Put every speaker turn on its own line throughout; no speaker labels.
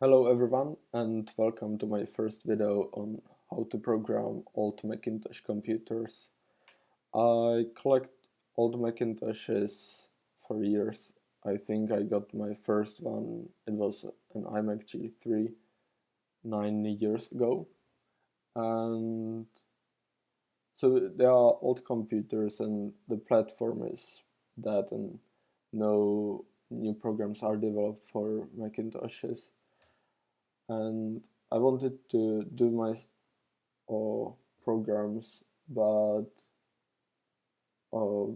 Hello everyone and welcome to my first video on how to program old Macintosh computers. I collect old Macintoshes for years. I think I got my first one, it was an iMac G3 9 years ago. And so they are old computers and the platform is that, and no new programs are developed for Macintoshes. And I wanted to do my programs, but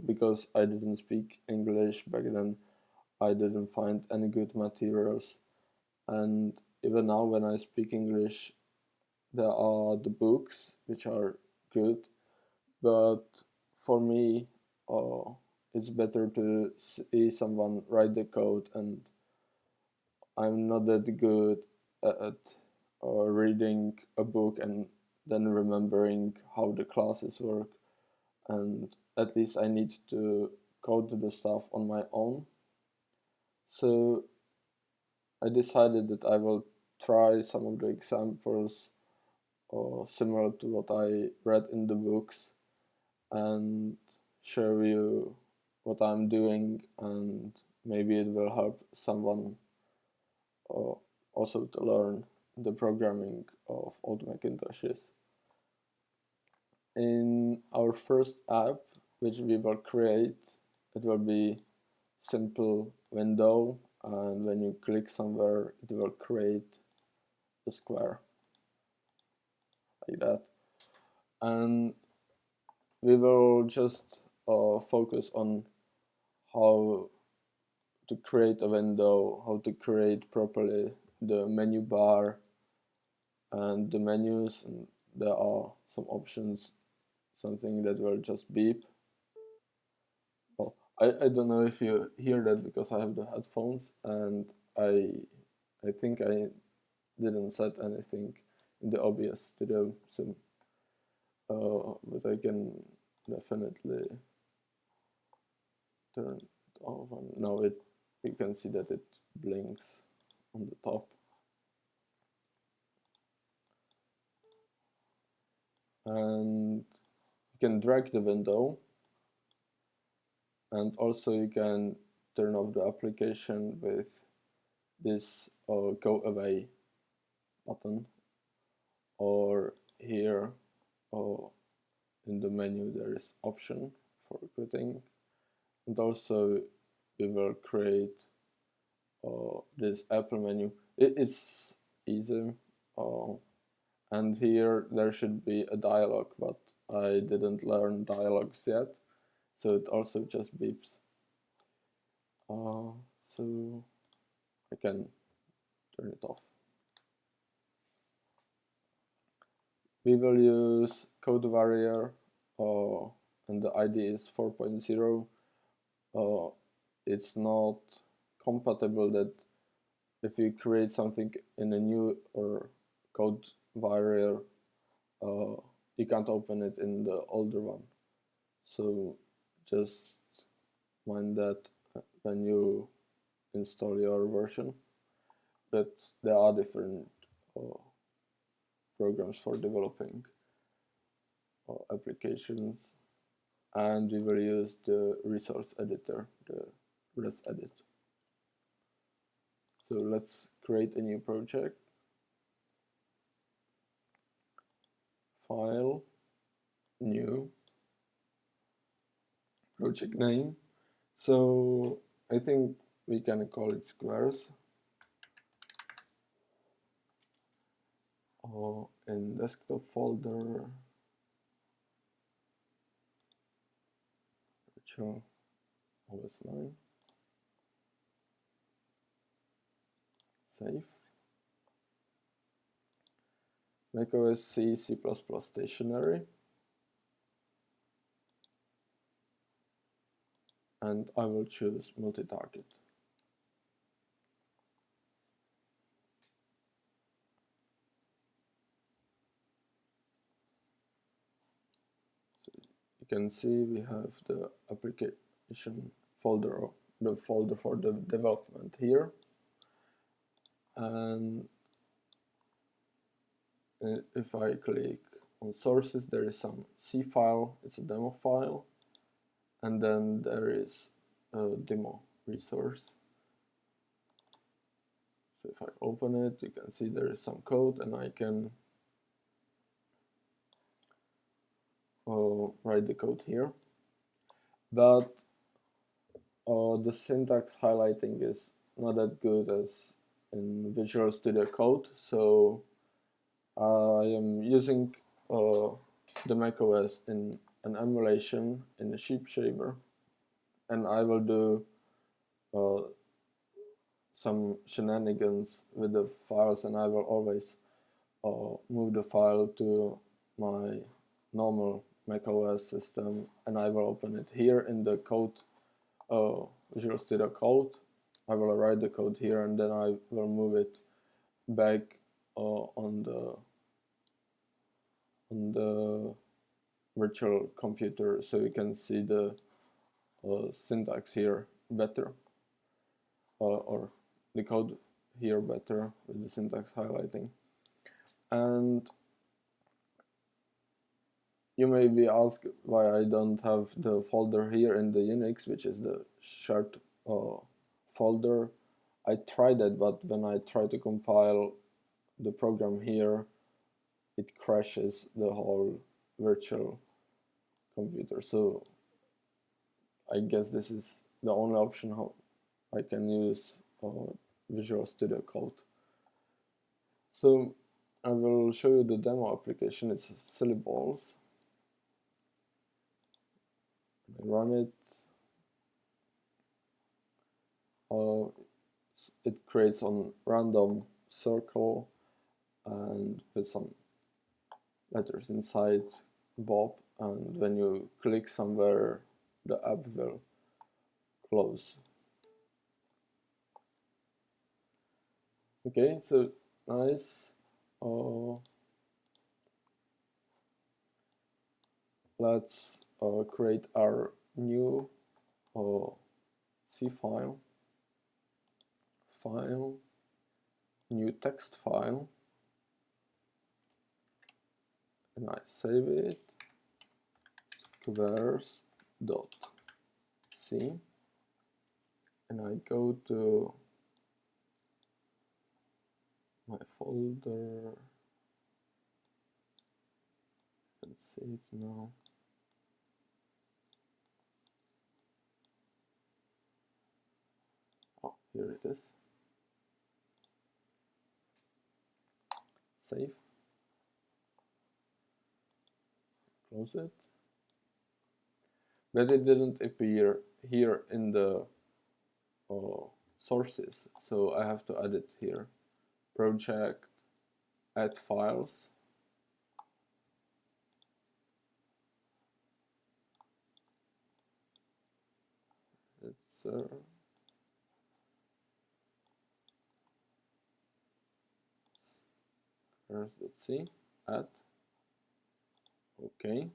because I didn't speak English back then, I didn't find any good materials. And even now, when I speak English, there are the books which are good, but for me, it's better to see someone write the code, and I'm not that good at reading a book and then remembering how the classes work, and at least I need to code the stuff on my own. So I decided that I will try some of the examples similar to what I read in the books and show you what I'm doing, and maybe it will help someone also to learn the programming of old Macintoshes. In our first app, which we will create, it will be simple window, and when you click somewhere, it will create a square like that. And we will just focus on how to create a window, how to create properly the menu bar and the menus, and there are some options, something that will just beep. Oh, I don't know if you hear that because I have the headphones, and I think I didn't set anything in the OBS studio, so but I can definitely turn it off, and now you can see that it blinks on the top. And you can drag the window, and also you can turn off the application with this GoAway button, or here in the menu there is option for quitting. And also we will create this Apple menu. It's easy, and here there should be a dialog, but I didn't learn dialogues yet, so it also just beeps. So I can turn it off. We will use code warrior, and the ID is 4.0. It's not compatible that if you create something in a new or code warrior, you can't open it in the older one. So just mind that when you install your version. But there are different programs for developing applications, and we will use the resource editor, the ResEdit. So let's create a new project. File, new, project name. So I think we can call it squares. Or in desktop folder, virtual OS9. Save. macOS C, C++ stationery. And I will choose multi-target. You can see we have the application folder, or the folder for the development here. and if I click on sources, there is some C file, it's a demo file, and then there is a demo resource. So if I open it, you can see there is some code, and I can write the code here. But the syntax highlighting is not that good as in Visual Studio Code, so I am using the macOS in an emulation in the Sheep Shaver, and I will do some shenanigans with the files, and I will always move the file to my normal macOS system, and I will open it here in the code, Visual Studio Code. I will write the code here, and then I will move it back on the virtual computer, so you can see the syntax here better, or the code here better with the syntax highlighting. And you may be asked why I don't have the folder here in the Unix, which is the shared folder. I tried it, but when I try to compile the program here, it crashes the whole virtual computer. So I guess this is the only option how I can use Visual Studio Code. So I will show you the demo application. It's Silly Balls. I run it. It creates on random circle and with some letters inside Bob, and when you click somewhere, the app will close. Okay, so nice. Let's create our new C file, new text file, and I save it, squares.c, and I go to my folder. Let's see it now. Oh, here it is. Save. Close it. But it didn't appear here in the sources, so I have to add it here. Project, add files. It's rs.c, add. Okay.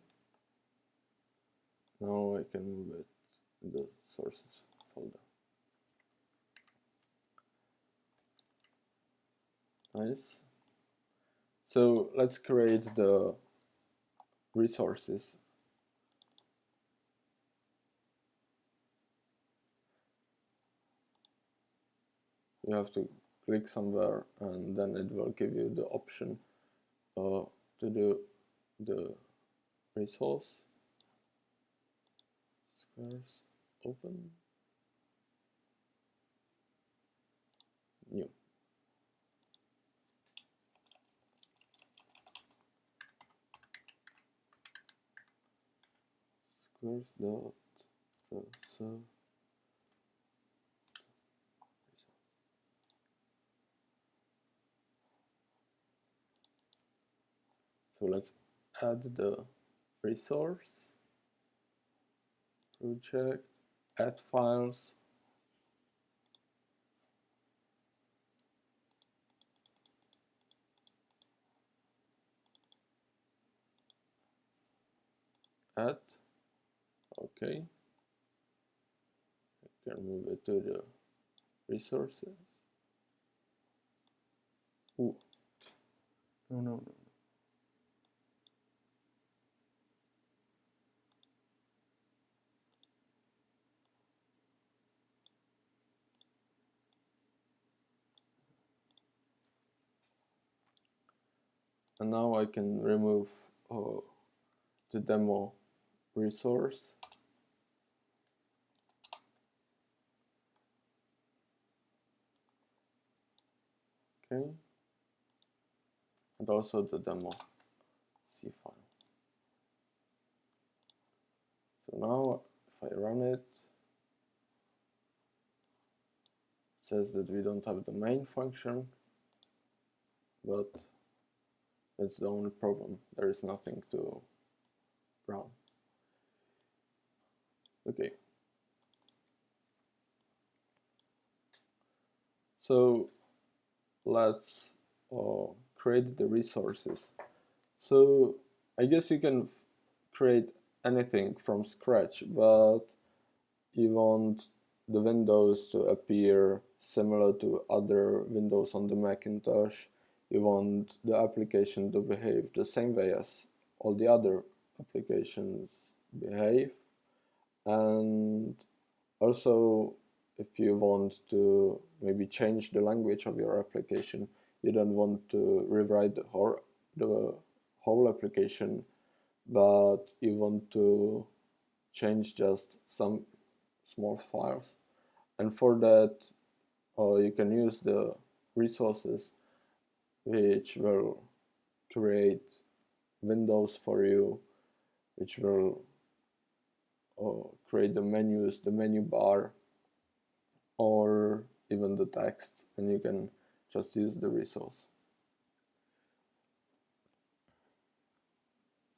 Now I can move it in the sources folder. Nice. So let's create the resources. You have to click somewhere, and then it will give you the option to do the resource. Squares, open, new. Squares dot so let's add the resource, project, add files, add. Okay, I can move it to the resources. Ooh. No. And now I can remove the demo resource. Okay. And also the demo C file. So now if I run it, it says that we don't have the main function, but that's the only problem. There is nothing to run. Okay. So let's create the resources. So I guess you can create anything from scratch, but you want the windows to appear similar to other windows on the Macintosh. You want the application to behave the same way as all the other applications behave. And also, if you want to maybe change the language of your application, you don't want to rewrite the whole application, but you want to change just some small files. And for that, you can use the resources which will create windows for you, which will create the menus, the menu bar, or even the text, and you can just use the resource.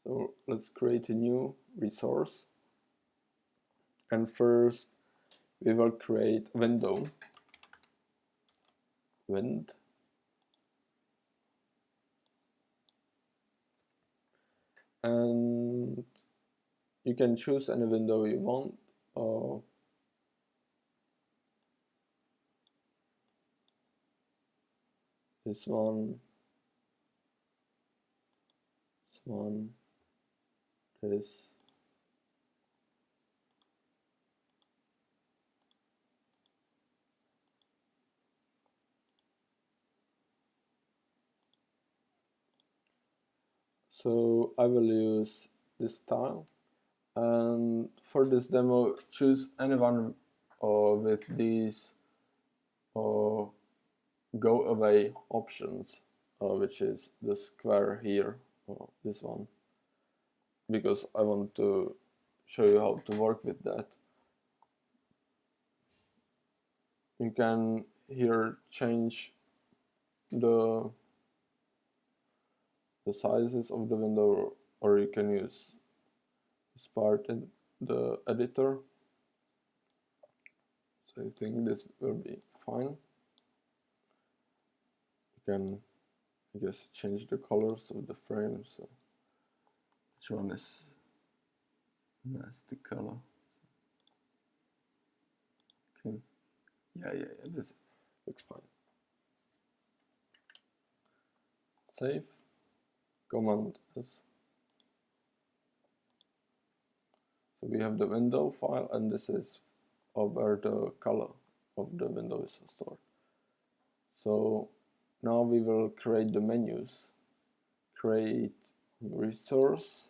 So let's create a new resource, and first we will create window wind, and you can choose any window you want. This one, this. So I will use this tile, and for this demo choose anyone with these GoAway options, which is the square here, this one, because I want to show you how to work with that. You can here change the sizes of the window, or you can use this part in the editor. So I think this will be fine. You can, I guess, change the colors of the frame. So which one is nasty color? Okay. Yeah, this looks fine. Save. Command S. So we have the window file, and this is where the color of the window is stored. So now we will create the menus. Create resource,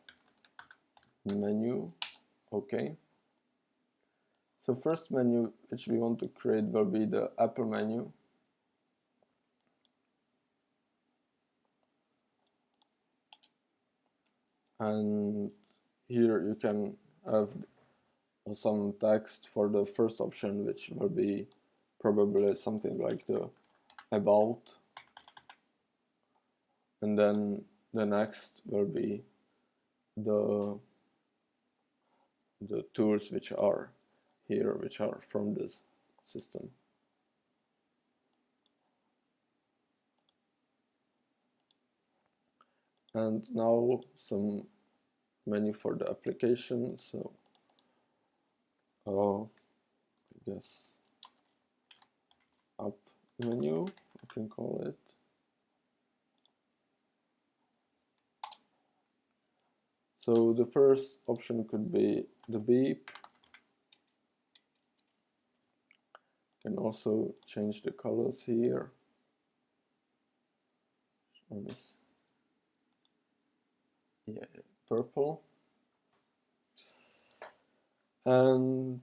menu, okay. So first menu which we want to create will be the Apple menu. And here you can have some text for the first option, which will be probably something like the about, and then the next will be the tools which are here, which are from this system. And now some menu for the application. So I guess up menu, I can call it. So the first option could be the beep. You can also change the colors here. Yeah, purple. And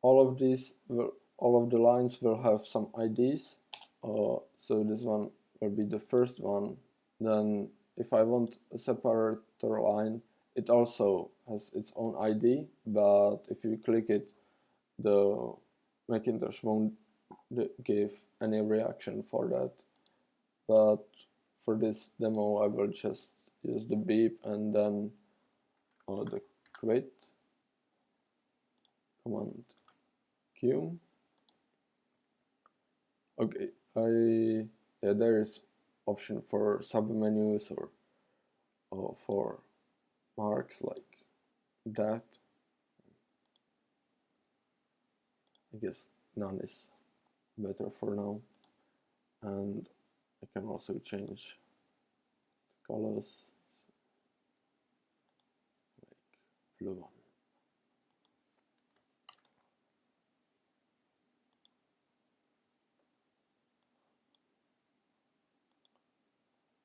all of the lines will have some IDs. So this one will be the first one. Then if I want a separator line, it also has its own ID, but if you click it, the Macintosh won't give any reaction for that. But for this demo, I will just use the beep and then the quit command Q. Okay, yeah, there is option for submenus or for marks like that. I guess none is better for now. And I can also change the colors like blue one.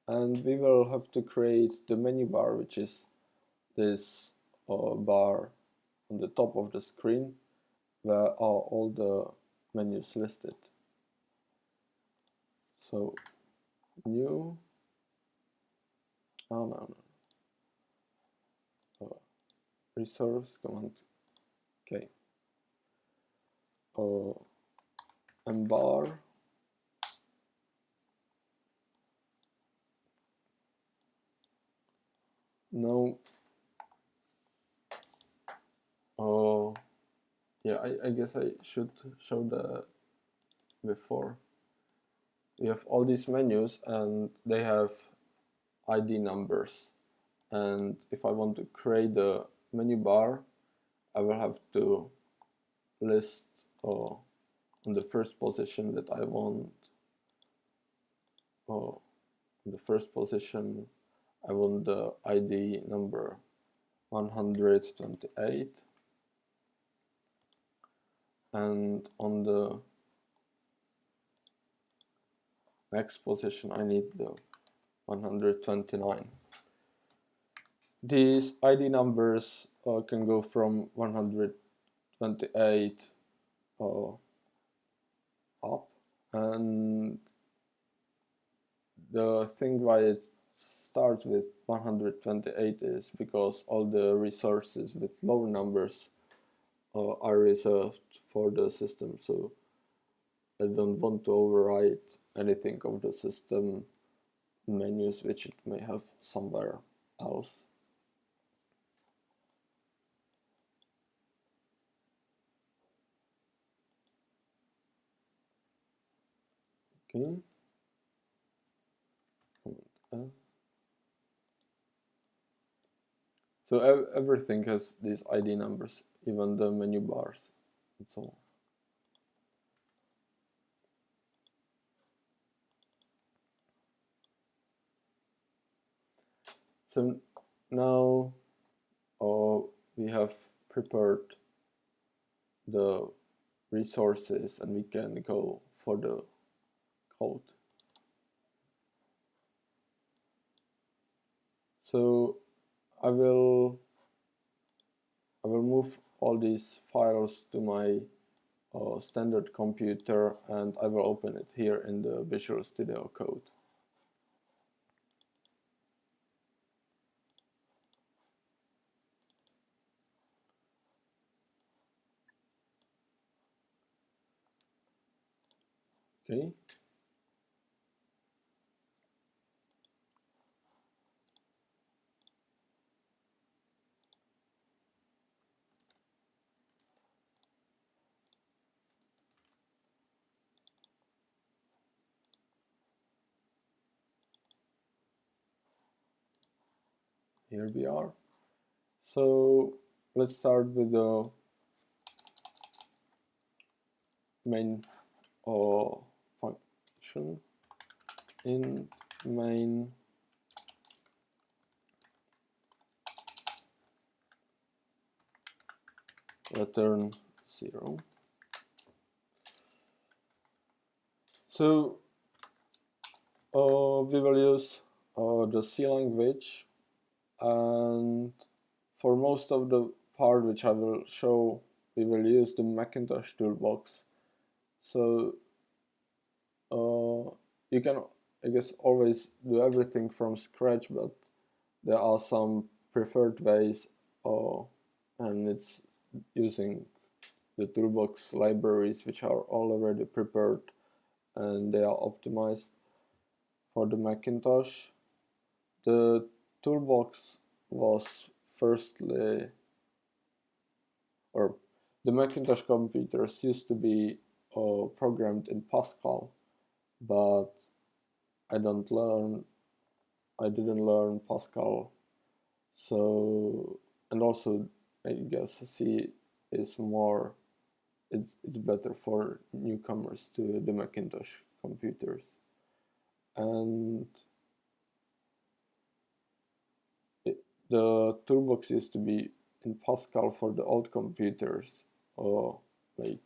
And we will have to create the menu bar, which is this bar on the top of the screen where are all the menus listed. So new, resource command K, MBAR, no, yeah, I guess I should show the before. We have all these menus and they have ID numbers, and if I want to create the menu bar, I will have to list on the first position that I want. In the first position I want the ID number 128, and on the next position I need the 129. These ID numbers can go from 128 up, and the thing why it starts with 128 is because all the resources with low numbers are reserved for the system, so I don't want to overwrite anything of the system menus which it may have somewhere else. Okay. So everything has these ID numbers, even the menu bars and so on. So now we have prepared the resources and we can go for the code. So I will move all these files to my standard computer, and I will open it here in the Visual Studio Code. Okay. Here we are. So let's start with the main function. In main return 0. So we will use the C language, and for most of the part which I will show, we will use the Macintosh toolbox. So you can, I guess, always do everything from scratch, but there are some preferred ways, and it's using the toolbox libraries which are already prepared and they are optimized for the Macintosh. The toolbox was firstly, or the Macintosh computers used to be programmed in Pascal, but I didn't learn Pascal, so, and also I guess C is more, it's better for newcomers to the Macintosh computers. And the toolbox used to be in Pascal for the old computers, or like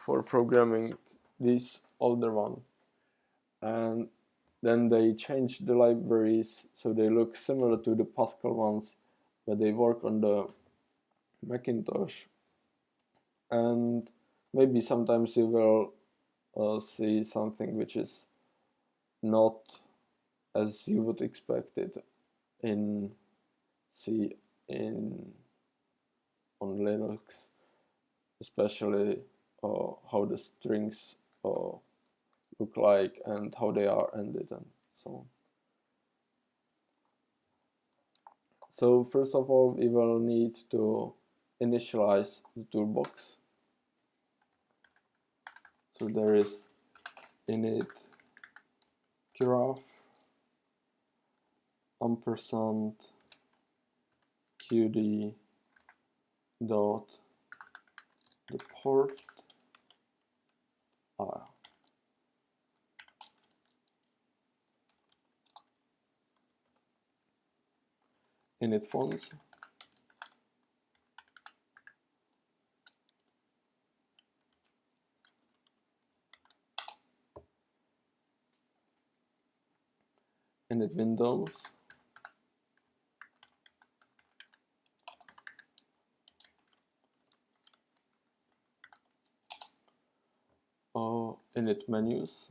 for programming this older one. And then they changed the libraries so they look similar to the Pascal ones, but they work on the Macintosh. And maybe sometimes you will see something which is not as you would expect it in C on Linux, especially how the strings look like and how they are ended and so on. So first of all, we will need to initialize the toolbox. So there is init graph ampersand qd dot the port r. Init fonts, init windows, init menus,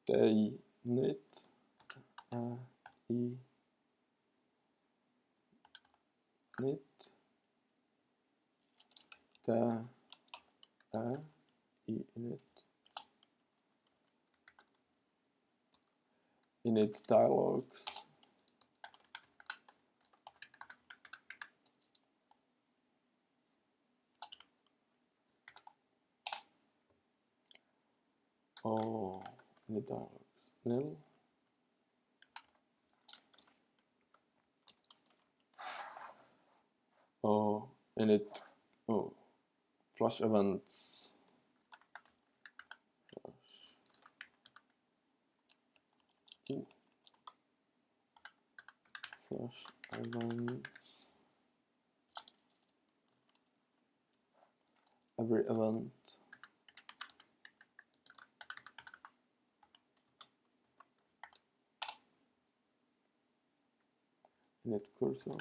init init init dialogs, init dialogs nil, init flash events, flash events, every event, init cursor,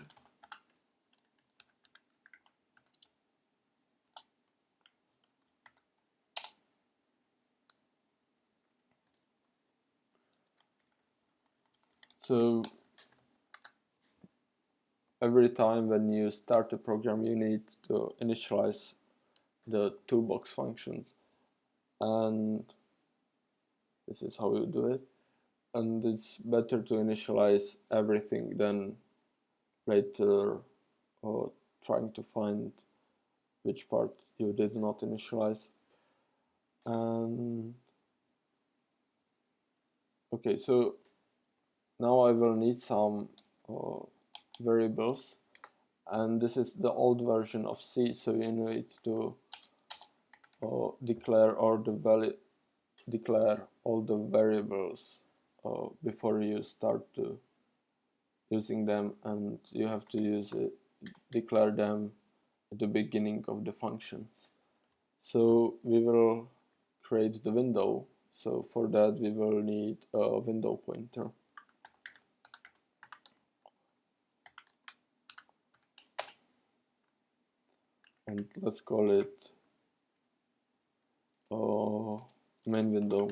so every time when you start a program you need to initialize the toolbox functions, and this is how you do it. And it's better to initialize everything than later trying to find which part you did not initialize. And okay, so now I will need some variables, and this is the old version of C, so you declare all all the variables before you start using them, and you have to declare them at the beginning of the functions. So we will create the window. So for that we will need a window pointer. And let's call it main window.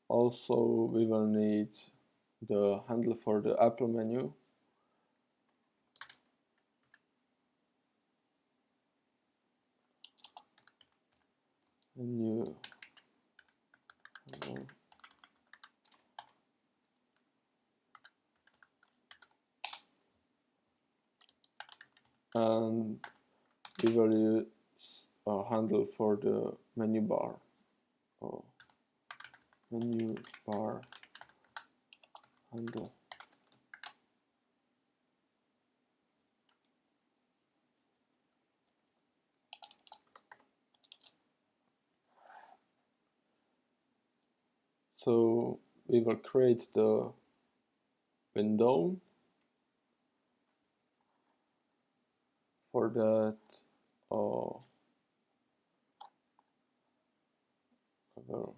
Also, we will need the handle for the Apple menu. Menu handle. And we will use a handle for the menu bar. Menu bar handle. So we will create the window. For that, I will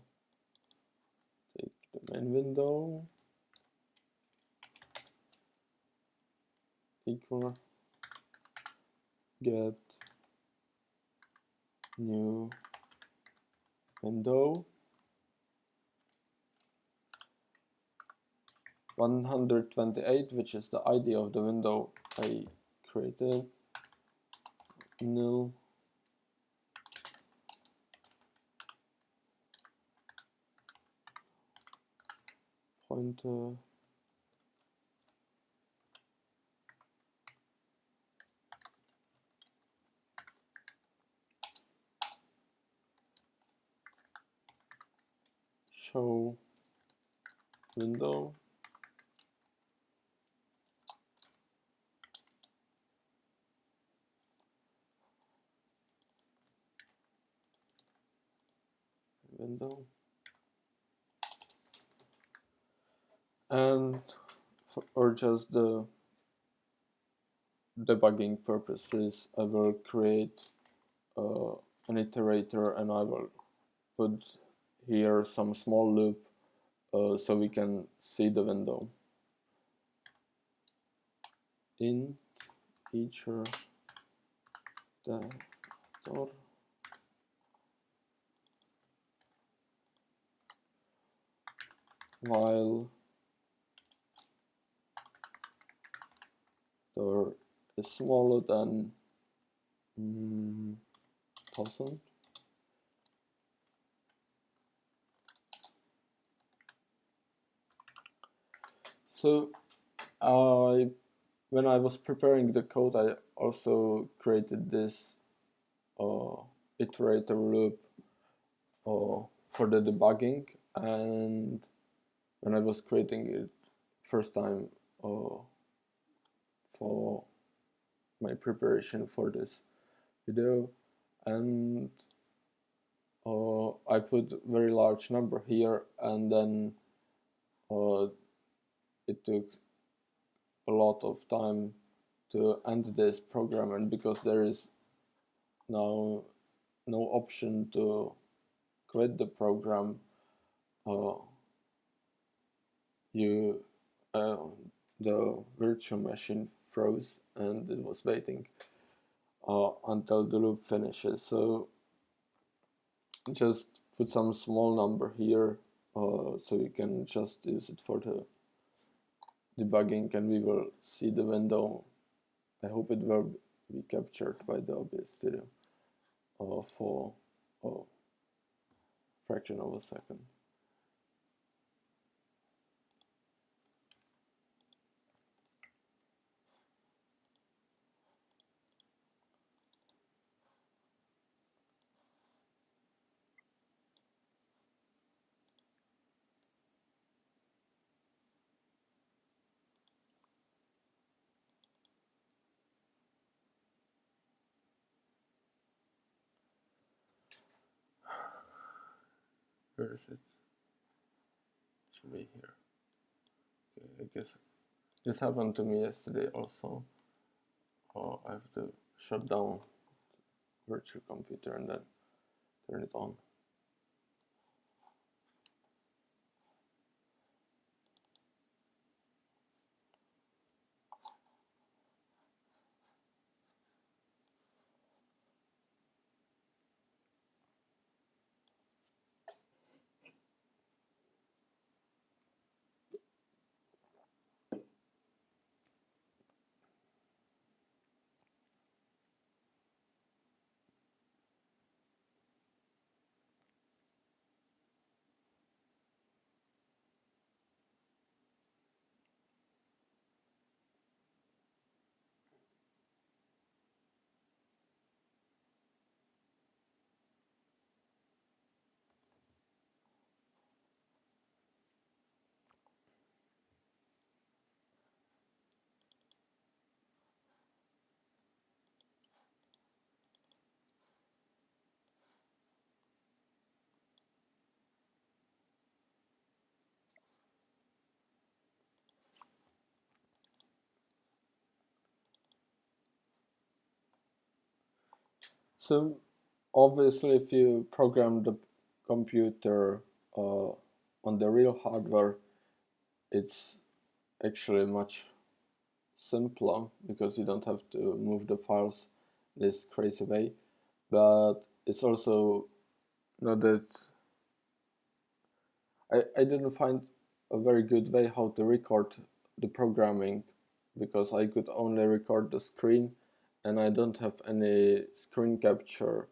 take the main window, equal get new window 128, which is the ID of the window I created. Nil pointer show window and for just the debugging purposes I will create an iterator, and I will put here some small loop so we can see the window. Int feature data while door is smaller than 1000. So when I was preparing the code, I also created this iterator loop for the debugging, and when I was creating it first time for my preparation for this video, and I put very large number here, and then it took a lot of time to end this program, and because there is now no option to quit the program, the virtual machine froze and it was waiting until the loop finishes. So just put some small number here so you can just use it for the debugging, and we will see the window. I hope it will be captured by the OBS Studio for a fraction of a second. Where is it? Should be here. Okay, I guess this happened to me yesterday also. I have to shut down virtual computer and then turn it on. So obviously, if you program the computer on the real hardware, it's actually much simpler because you don't have to move the files this crazy way. But it's also not that I didn't find a very good way how to record the programming because I could only record the screen and I don't have any screen capture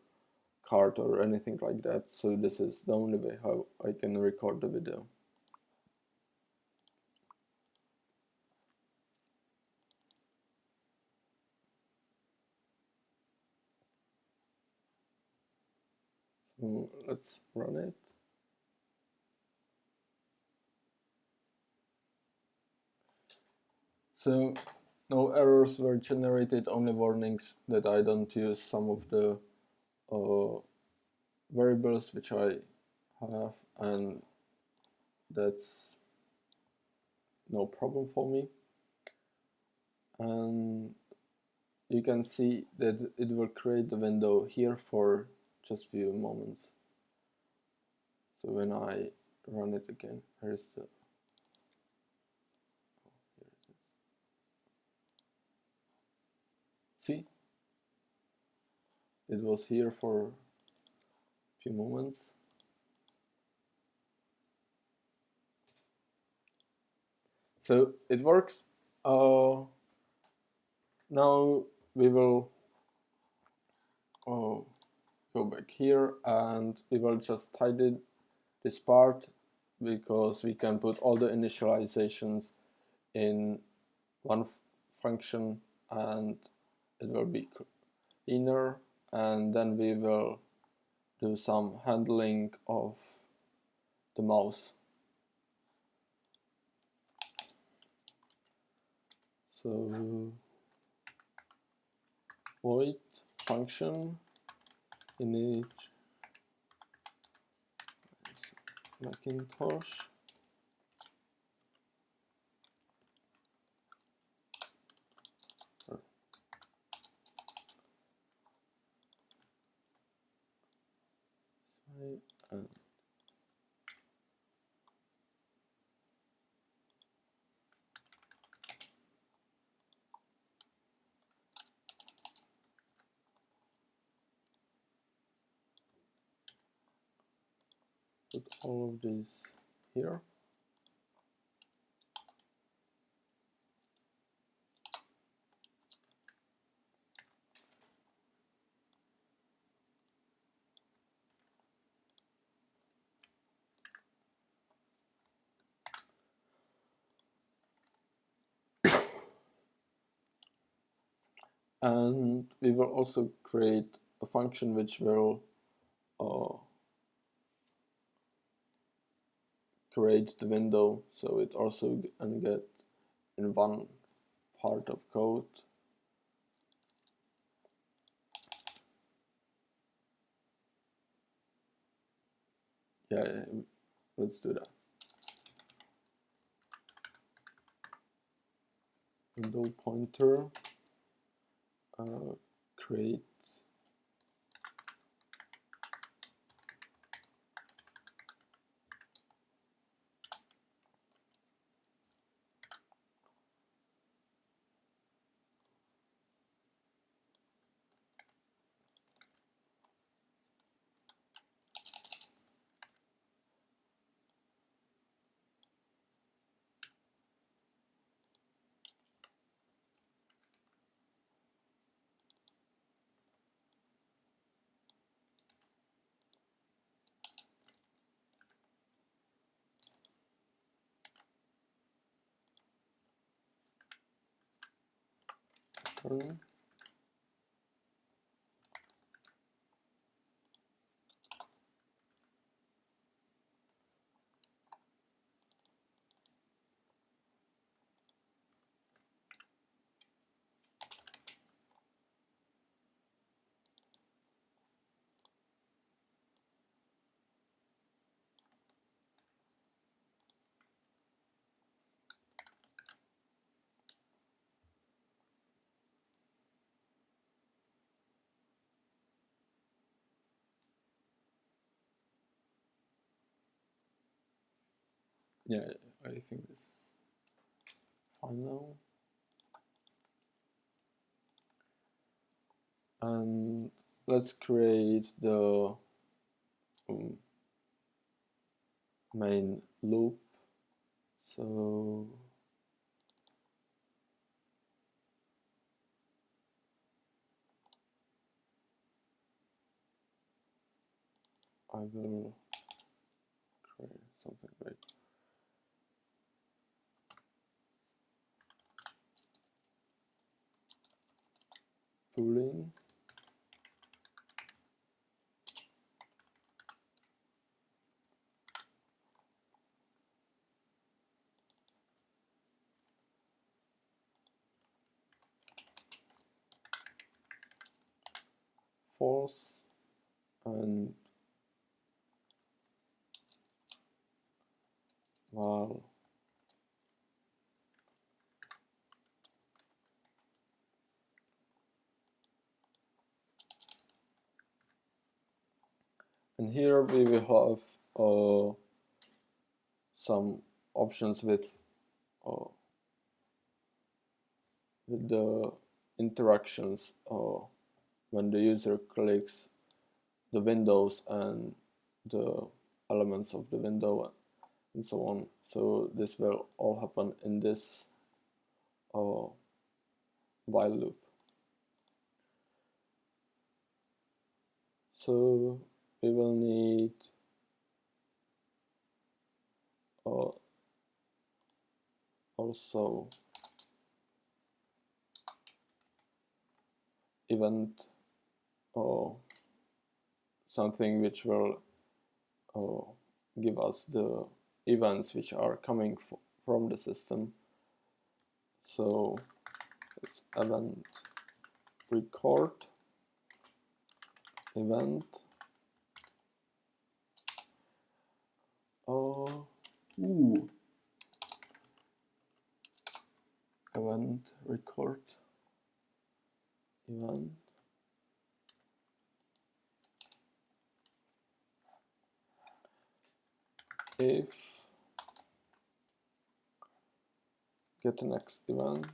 card or anything like that, so this is the only way how I can record the video. So let's run it. So no errors were generated, only warnings that I don't use some of the variables which I have, and that's no problem for me. And you can see that it will create the window here for just a few moments. So when I run it again, here's the see, it was here for a few moments. So it works. Now we will go back here and we will just tidy this part because we can put all the initializations in one function and it will be cleaner, and then we will do some handling of the mouse. So void function init Macintosh and put all of these here. And we will also create a function which will create the window, so it also can get in one part of code. Yeah, let's do that. Window pointer, create turn. Yeah, I think this is fine now. And let's create the main loop. So I will create something like pooling. False, and while and here we will have some options with the interactions when the user clicks the windows and the elements of the window and so on. So this will all happen in this while loop. So we will need also event or something which will give us the events which are coming from the system. So it's event record event event record event if get the next event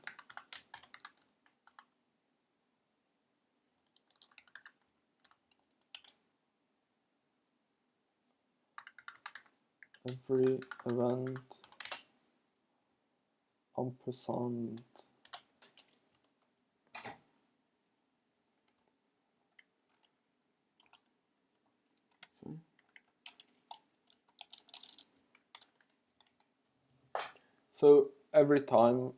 every event ampersand so every time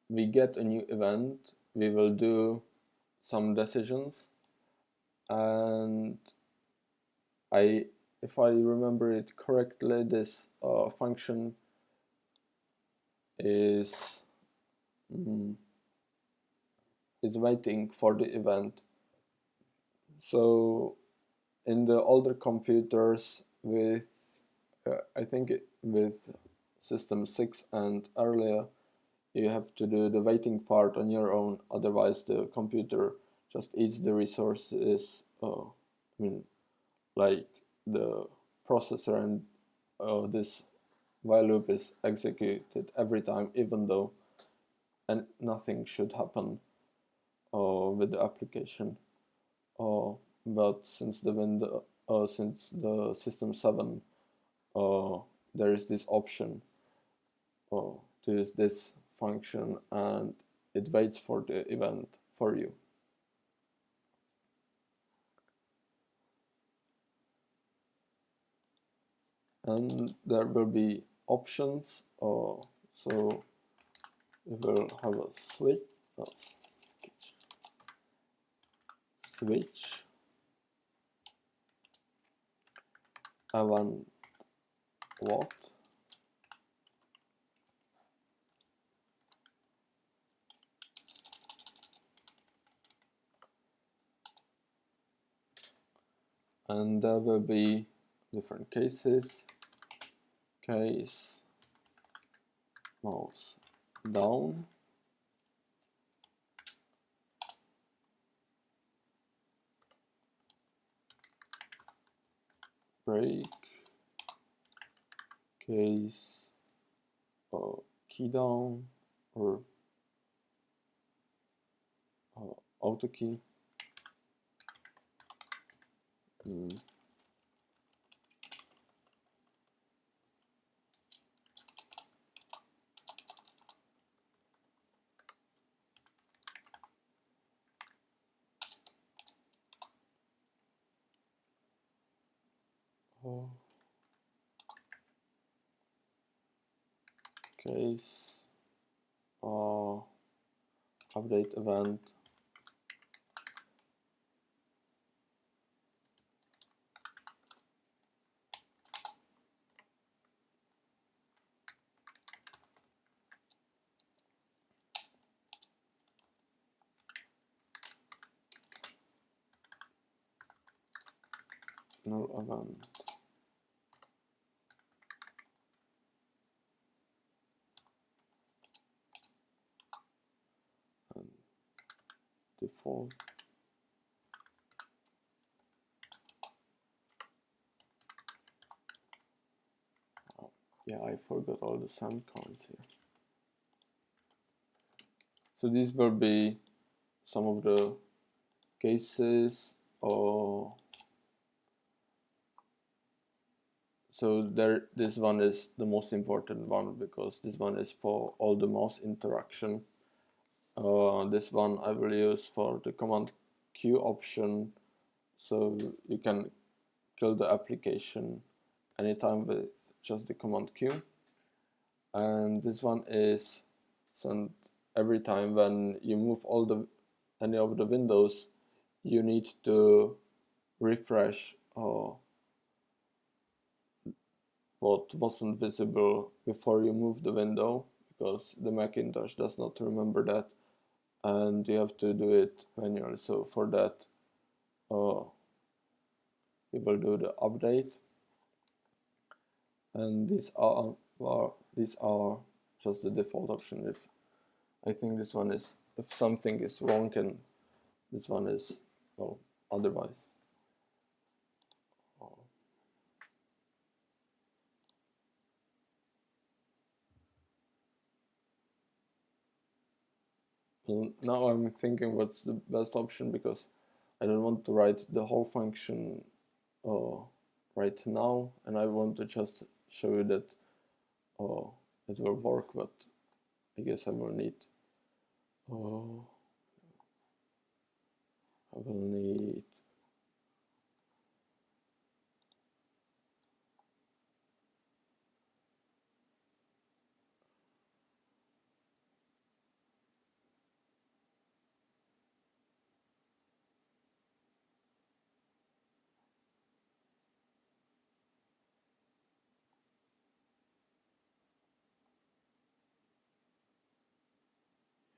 we get a new event, we will do some decisions, and if I remember it correctly, this function is waiting for the event. So in the older computers with I think with system 6 and earlier, you have to do the waiting part on your own, otherwise the computer just eats the resources, I mean, like the processor, and this while loop is executed every time, even though and nothing should happen with the application. But since the system 7, there is this option to use this function, and it waits for the event for you. And there will be options, so we will have a switch event what, and there will be different cases. Case mouse down, break, case key down, or auto key. Case update event null event and default. Yeah, I forgot all the semicolons here. So these will be some of the cases. So this one is the most important one, because this one is for all the mouse interaction. This one I will use for the command Q option, so you can kill the application anytime with just the command Q. And this one is sent every time when you move any of the windows. You need to refresh what wasn't visible before you move the window, because the Macintosh does not remember that, and you have to do it manually. So for that, we will do the update, and these are just the default option. If I think this one is, if something is wrong, and this one is, well, otherwise. Now I'm thinking what's the best option, because I don't want to write the whole function right now, and I want to just show you that it will work, but I guess I will need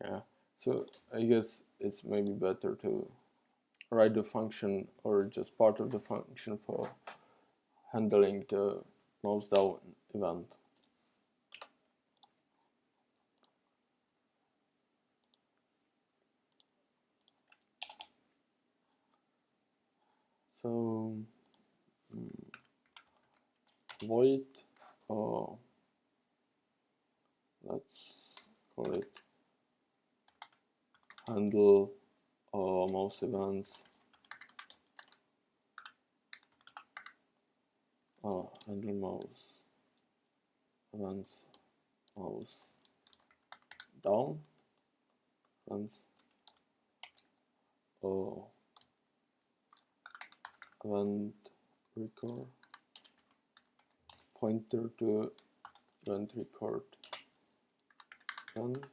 yeah, so I guess it's maybe better to write the function or just part of the function for handling the mouse down event. So void, let's call it handle mouse events. Handle mouse events, mouse down events. Event record pointer to event record event.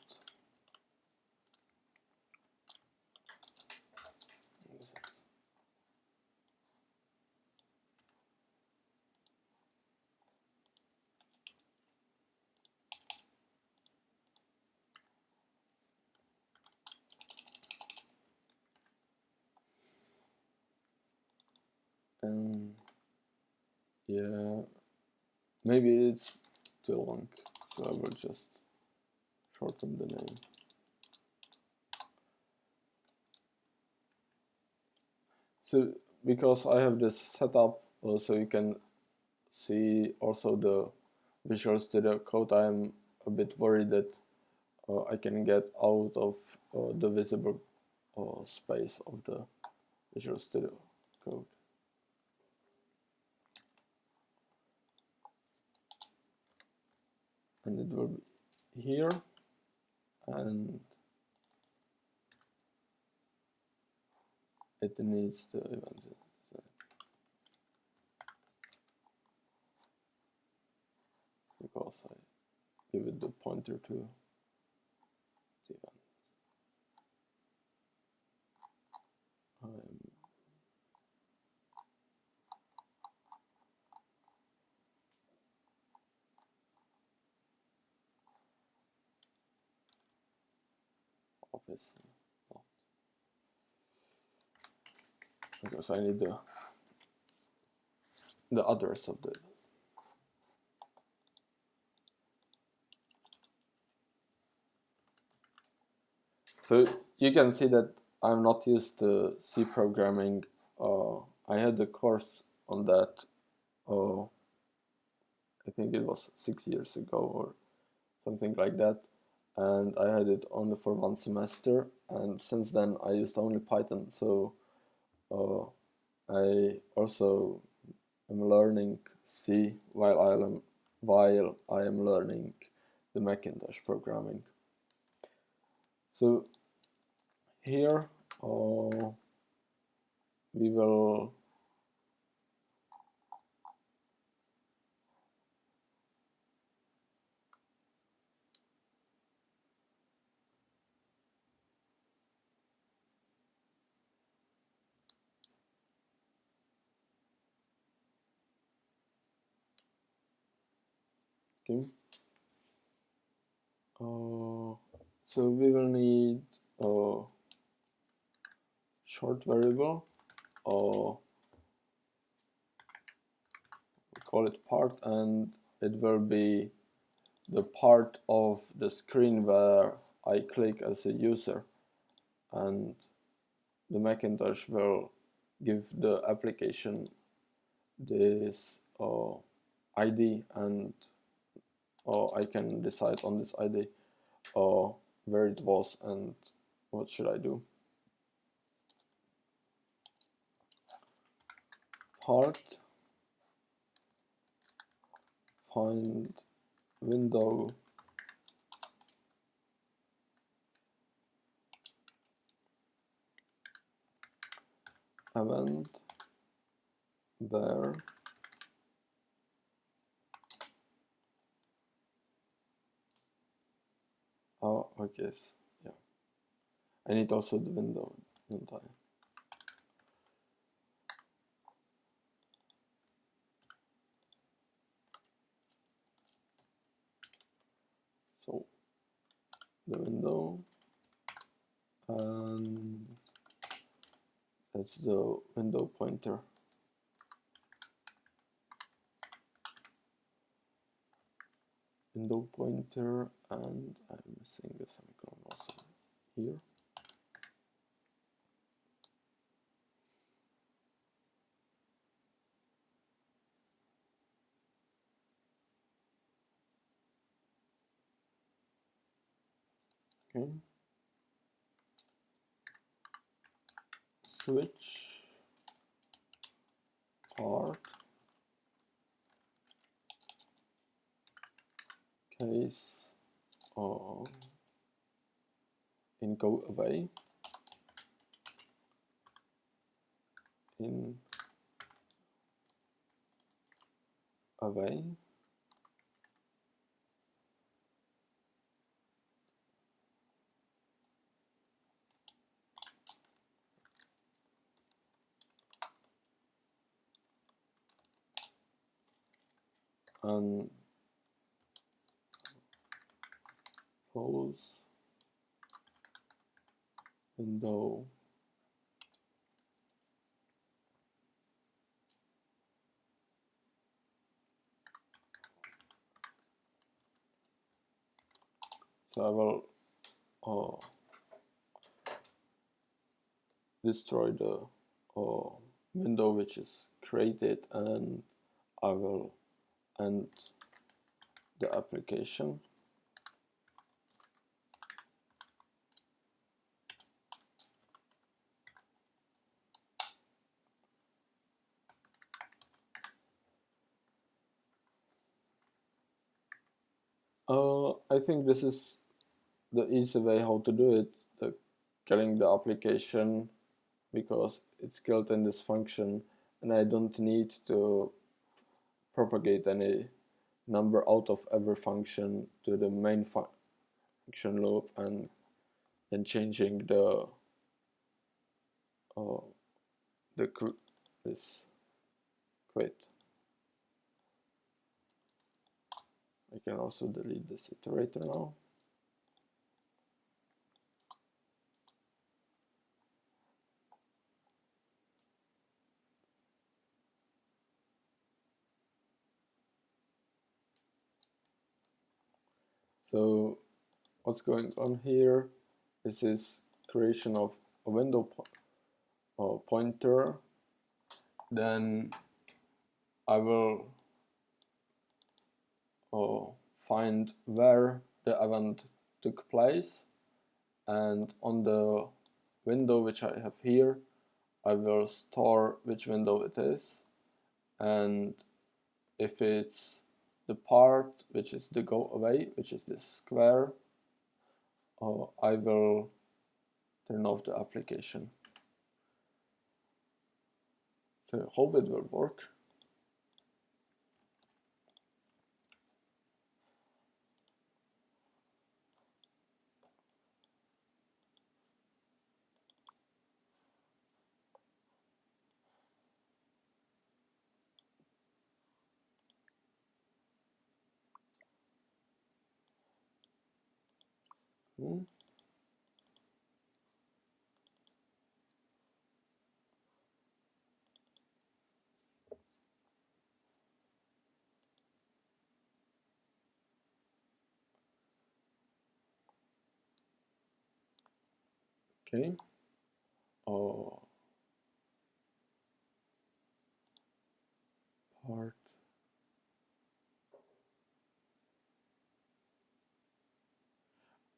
And yeah, maybe it's too long, so I will just shorten the name. So because I have this setup, so you can see also the Visual Studio Code, I am a bit worried that I can get out of the visible space of the Visual Studio Code. And it will be here, and it needs the event. Because I give it the pointer to the event. Obviously not, because I need the address of the. So you can see that I'm not used to C programming. I had a course on that. I think it was 6 years ago or something like that, and I had it only for 1 semester. And since then, I used only Python. So I also am learning C while I am learning the Macintosh programming. So here we will okay. So we will need a short variable, we call it part, and it will be the part of the screen where I click as a user, and the Macintosh will give the application this ID, and I can decide on this ID where it was and what should I do. Part find window event where okay, yeah, I need also the window, don't I? So the window, and that That's the window pointer. Window pointer, and I'm missing a semicolon also here. Okay. Switch part case in GoAway in away and pause window so I will destroy the window which is created, and I will end the application. I think this is the easy way how to do it, killing the application, because it's killed in this function, and I don't need to propagate any number out of every function to the main function loop and then changing this quit. I can also delete this iterator now. So what's going on here? This is creation of a window pointer. Then I will find where the event took place, and on the window which I have here, I will store which window it is, and if it's the part which is the GoAway, which is this square, I will turn off the application. So I hope it will work. Okay. Part.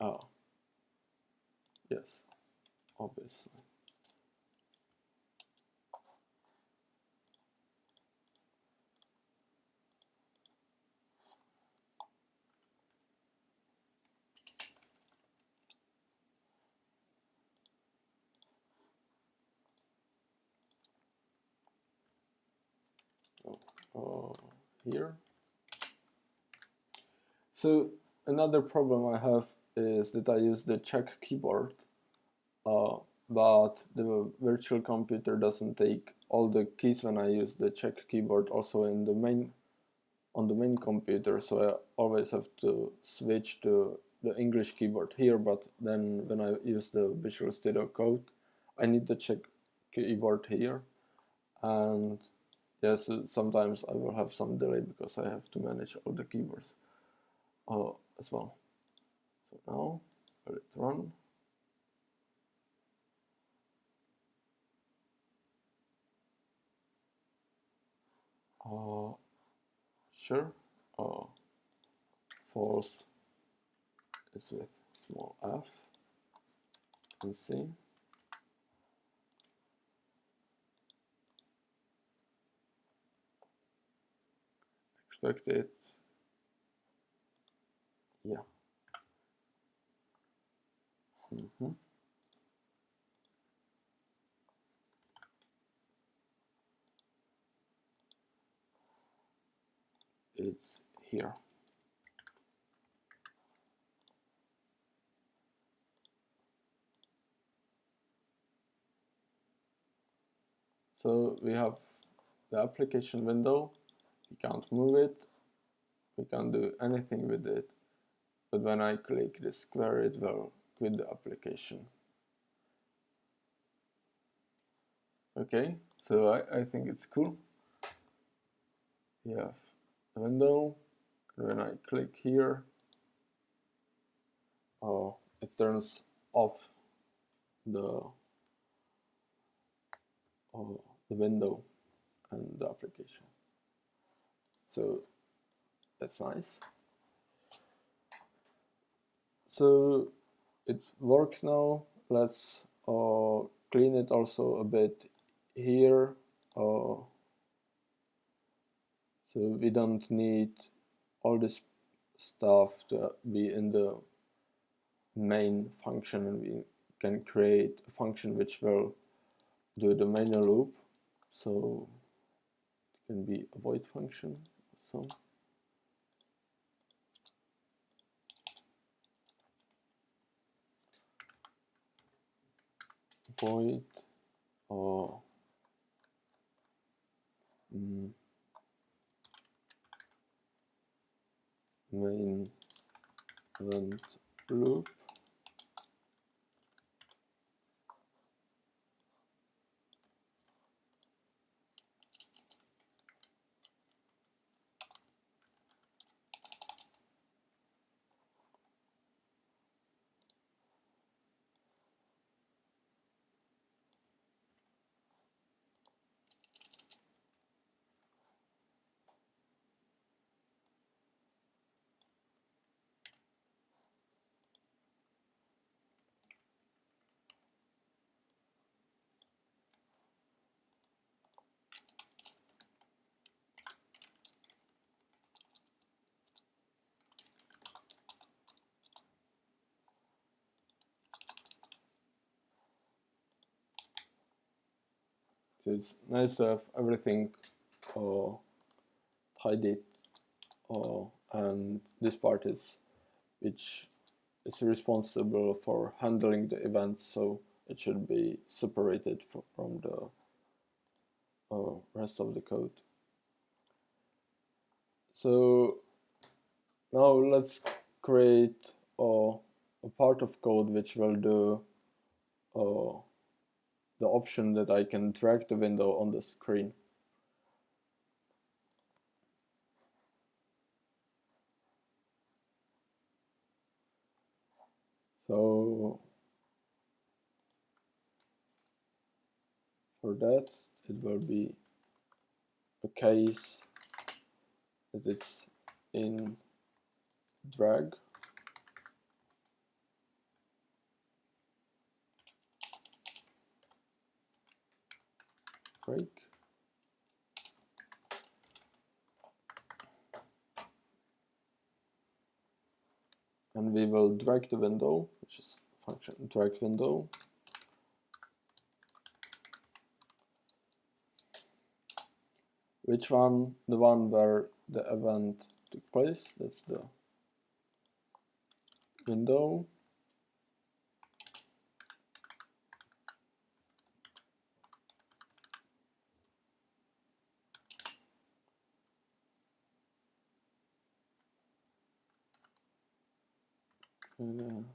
Oh. Yes. Obviously. Here. So another problem I have is that I use the check keyboard, but the virtual computer doesn't take all the keys when I use the check keyboard also on the main computer, so I always have to switch to the English keyboard here, but then when I use the Visual Studio Code, I need the check keyword here, and yes, sometimes I will have some delay because I have to manage all the keywords as well. So now let it run. Sure. False is with small f and C. Expect it. Yeah. It's here. So we have the application window. We can't move it. We can't do anything with it. But when I click the square, it will quit the application. Okay, so I think it's cool. We have a window, and when I click here, it turns off the window and the application. So that's nice. So it works now. Let's clean it also a bit here. So we don't need all this stuff to be in the main function, and we can create a function which will do the manual loop. So it can be a void function. So void main event loop. So it's nice to have everything tidied, and this part is which is responsible for handling the events, so it should be separated from the rest of the code. So now let's create a part of code which will do the option that I can drag the window on the screen. So for that, it will be a case that it's in drag. Break. And we will drag the window, which is function drag window. Which one? The one where the event took place. That's the window. And,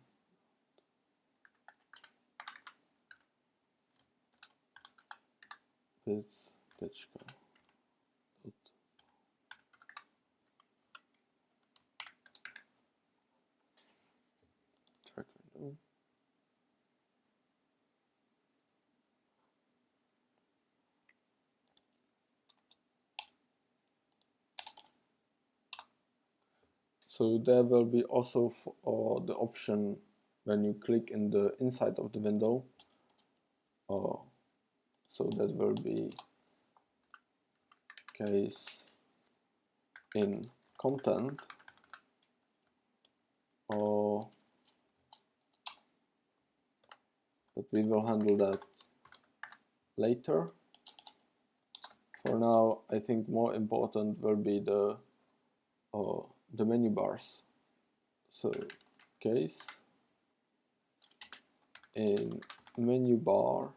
bits tečka dot track window. So there will be also the option when you click in the inside of the window. So that will be case in content, but we will handle that later. For now, I think more important will be the menu bars. So case in menu bar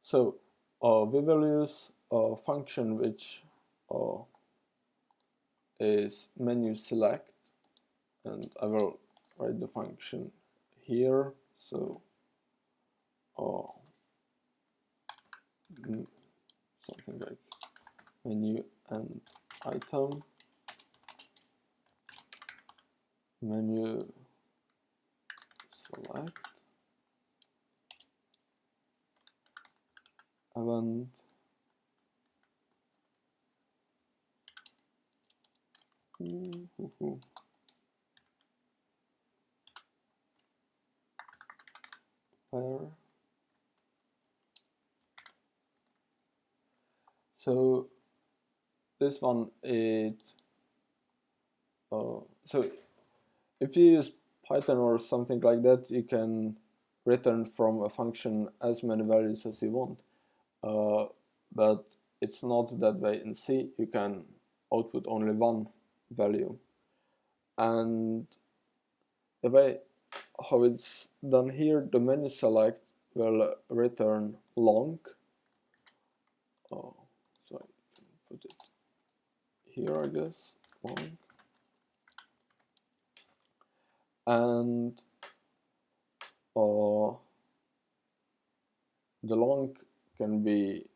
so we will use a function which is menu select, and I will write the function here. So something like menu and item, menu select, event where. So this one is so if you use Python or something like that, you can return from a function as many values as you want, but it's not that way in C. You can output only one value, and the way how it's done here, the menu select will return long. So I can put it here, I guess, long. And the long can be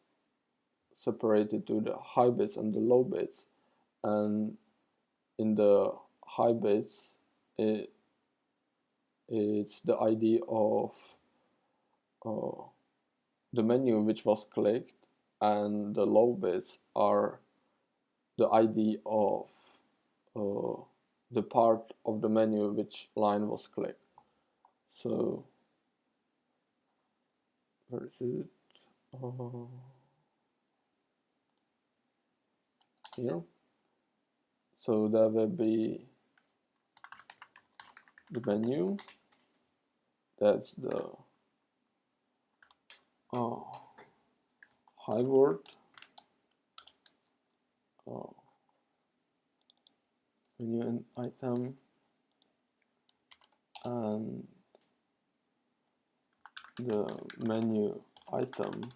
separated to the high bits and the low bits, and in the high bits it's the ID of the menu which was clicked, and the low bits are the ID of the part of the menu which line was clicked. So where is it? Here. So there will be the menu. That's the high word. Menu and item, and the menu item,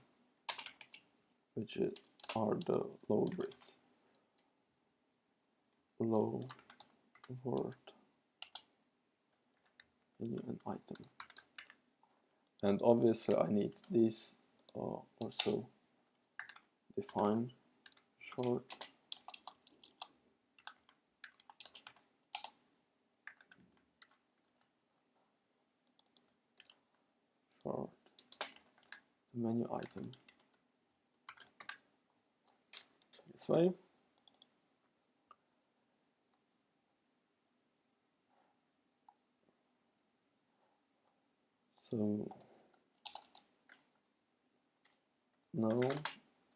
which are the low bits. Low word, menu and item. And obviously I need these also defined short. Short menu item. This way. So now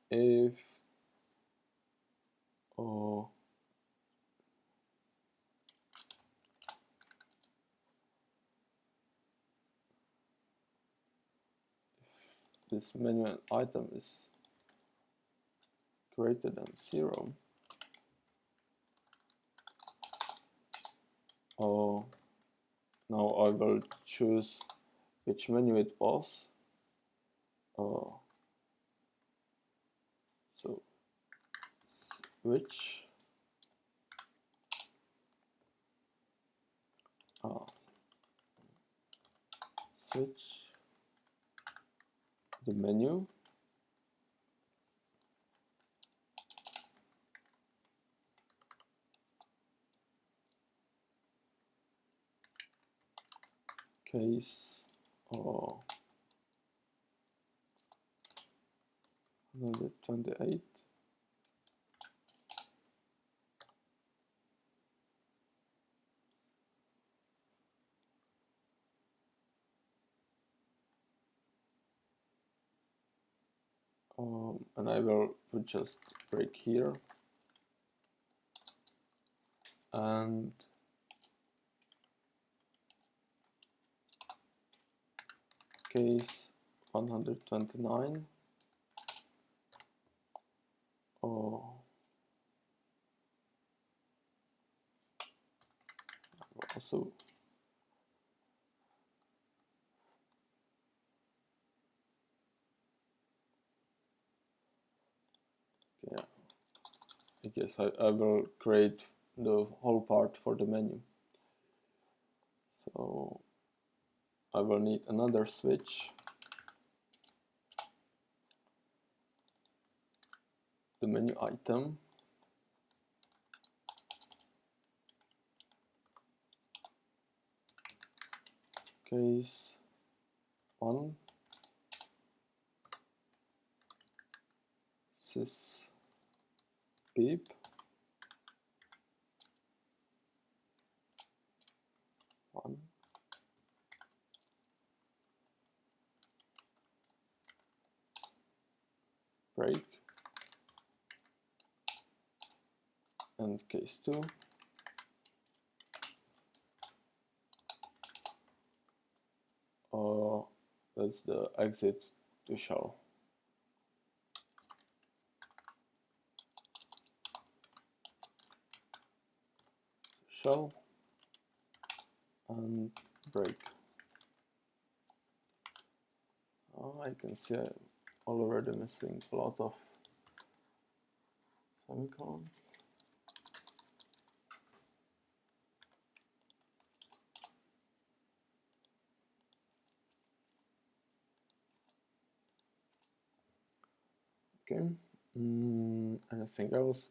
if this menu and item is greater than 0, Oh, now I will choose which menu it was. So switch. Switch the menu. Case 128. And I will put just break here and case 129. Also yeah, I guess I will create the whole part for the menu. So I will need another switch, the menu item, case 1, sys beep 1, break, and case 2. That's the exit to shell. Shell and break. I can see I'm already missing a lot of semicolon. Okay, anything else?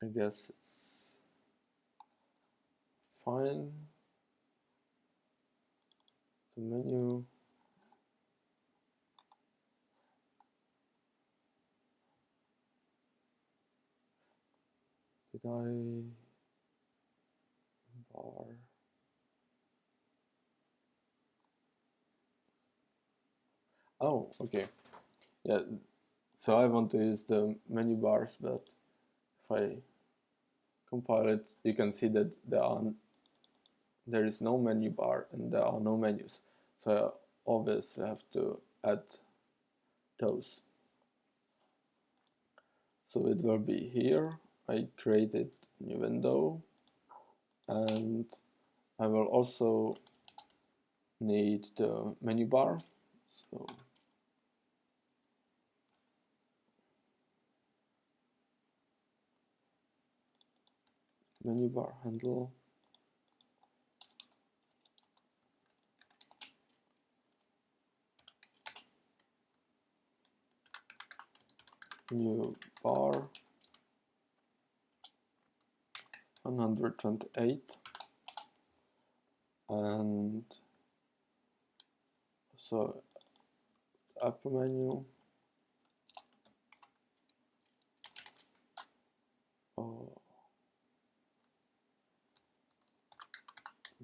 I guess it's fine. The menu. Did I bar? Oh, okay. Yeah, so I want to use the menu bars, but if I compile it, you can see that there is no menu bar and there are no menus. So I obviously have to add those. So it will be here. I created a new window, and I will also need the menu bar. So menu bar handle, new bar 128, and so upper menu,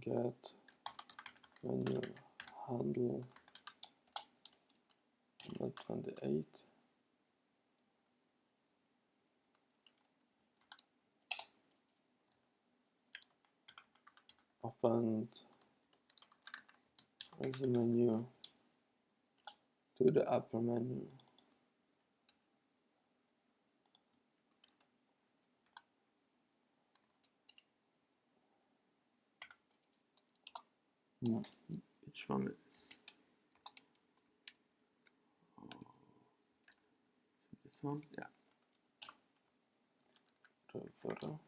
get menu handle 128, append as a menu to the upper menu. Which one is this one? Yeah. Photo.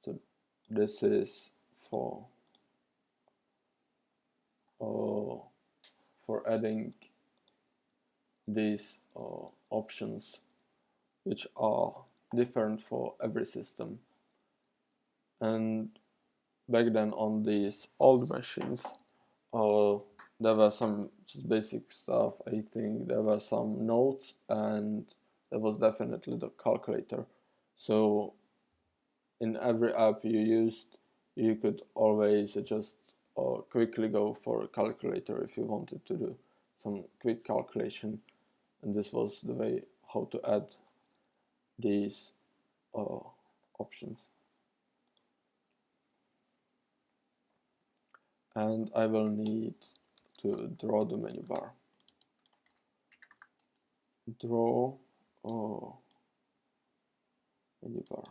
So this is for adding these options which are different for every system. And back then on these old machines, there were some just basic stuff. I think there were some notes, and there was definitely the calculator. So in every app you used, you could always just quickly go for a calculator if you wanted to do some quick calculation. And this was the way how to add these options. And I will need to draw the menu bar. Draw menu bar.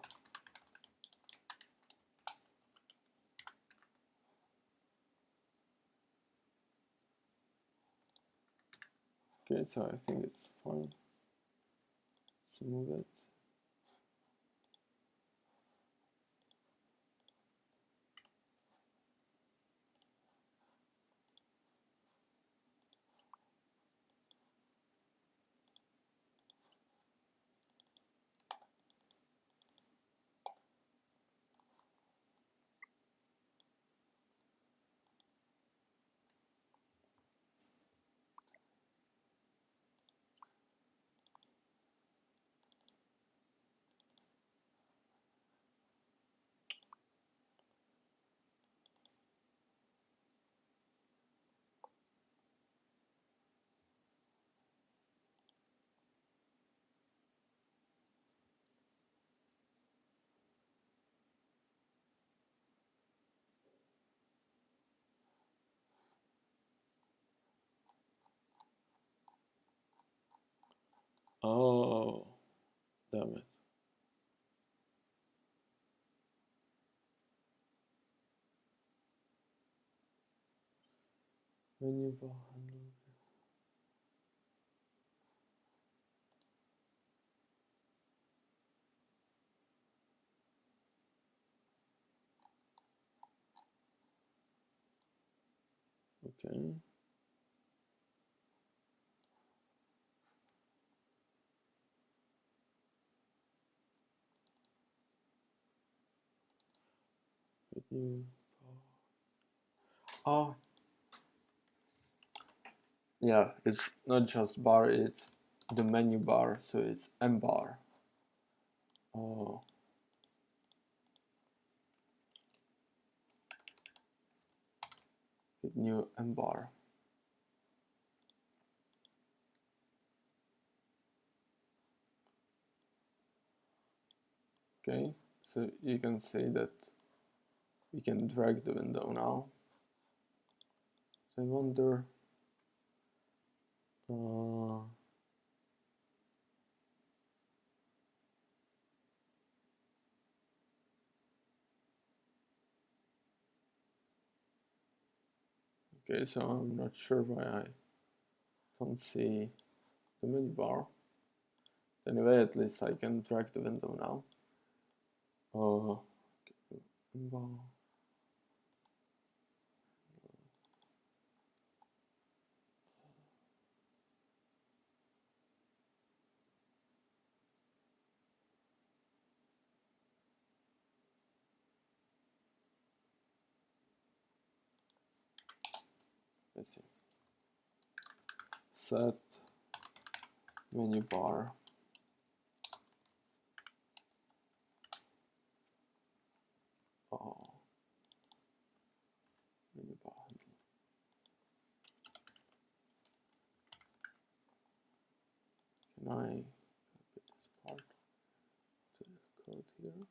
Okay, so I think it's fine. Let's move it. Oh, damn it. Menu bar handle. Okay. Menu bar. Oh, yeah, it's not just bar, it's the menu bar, so it's MBAR. Oh. With new MBAR. Okay, so you can see that we can drag the window now. So I wonder, okay, so I'm not sure why I don't see the menu bar. Anyway, at least I can drag the window now. Okay, bar. Let's see. Set menu bar. Oh, menu bar handle. Can I copy this part to the code here?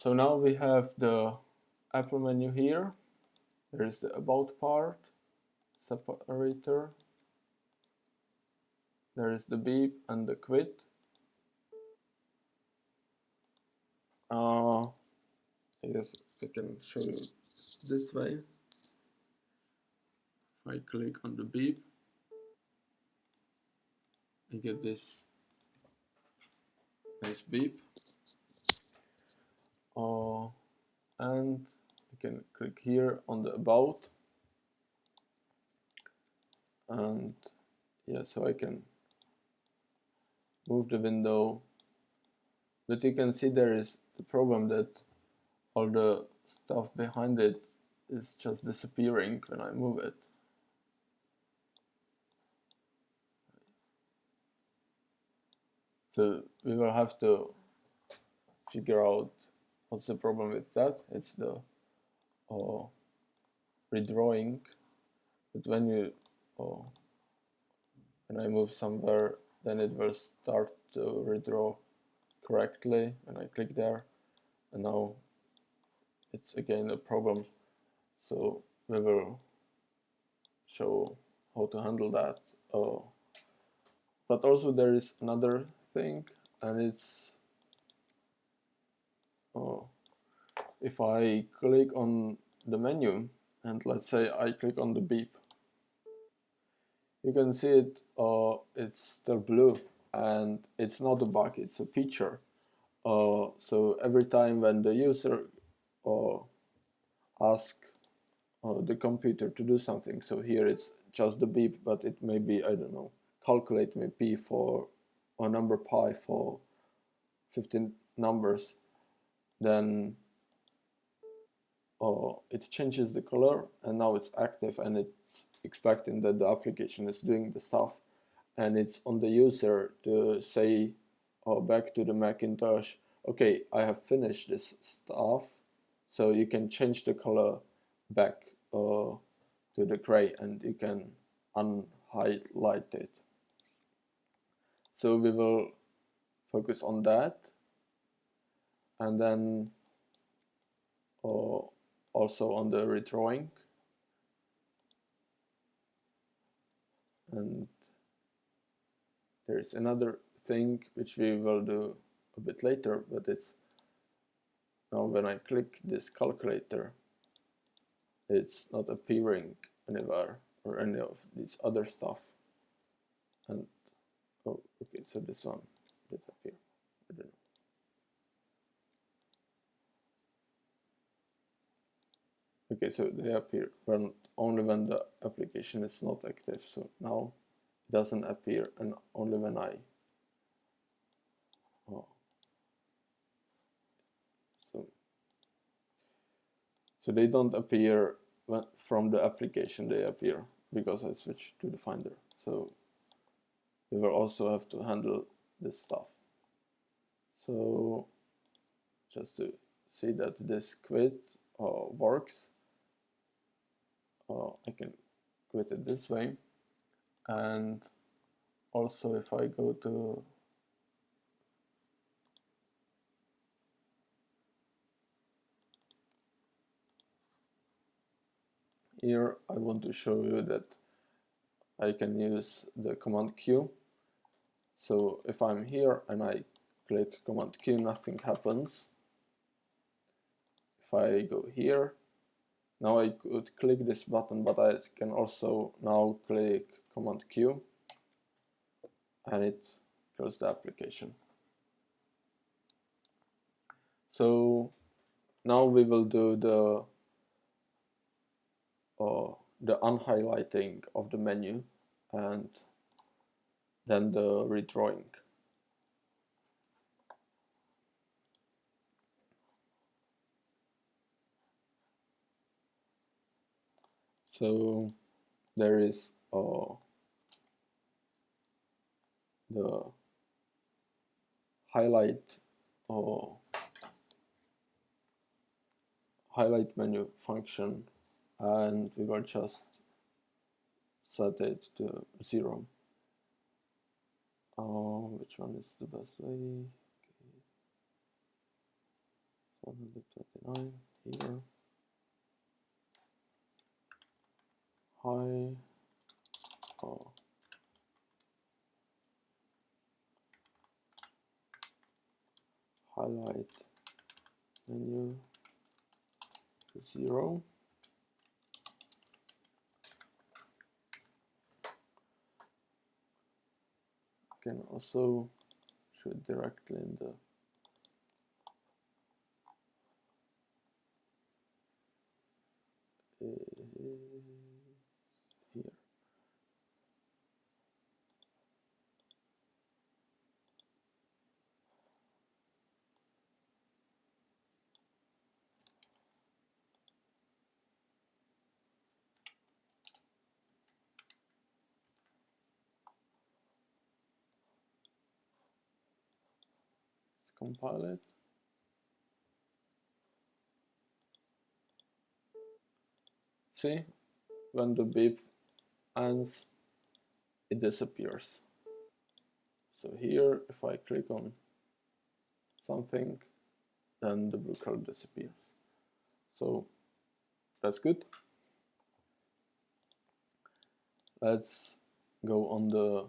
So now we have the Apple menu here. There is the About part, separator. There is the beep and the quit. I guess I can show you this way. If I click on the beep, I get this nice beep. And I can click here on the About. And yeah, so I can move the window. But you can see there is the problem that all the stuff behind it is just disappearing when I move it. So we will have to figure out what's the problem with that. It's the redrawing. But when I move somewhere, then it will start to redraw correctly when I click there, and now it's again a problem. So we will show how to handle that. But also there is another thing, and it's if I click on the menu and let's say I click on the beep, you can see it, it's still blue, and it's not a bug, it's a feature. So every time when the user asks the computer to do something, so here it's just the beep, but it may be, I don't know, calculate me p for or number pi for 15 numbers, then it changes the color, and now it's active, and it's expecting that the application is doing the stuff, and it's on the user to say back to the Macintosh, okay, I have finished this stuff, so you can change the color back to the gray, and you can unhighlight it. So we will focus on that, and then also on the redrawing. And there is another thing which we will do a bit later, but it's now when I click this calculator, it's not appearing anywhere or any of this other stuff. And oh, okay, so this one did appear. I don't know. Okay, so they appear only when the application is not active. So now it doesn't appear, and only when I so they don't appear from the application, they appear because I switched to the Finder. So we will also have to handle this stuff. So just to see that this quit works, I can quit it this way. And also if I go to here, I want to show you that I can use the Command Q. So if I'm here and I click Command Q, nothing happens. If I go here, now I could click this button, but I can also now click Command Q, and it closes the application. So now we will do the unhighlighting of the menu, and then the redrawing. So there is the highlight menu function, and we will just set it to 0. Which one is the best way? Okay. 129 here. High. Oh. Highlight menu 0. Can also show it directly in the here. Let's compile it. See, when the beep ends, it disappears. So here, if I click on something, then the blue color disappears. So that's good. Let's go on the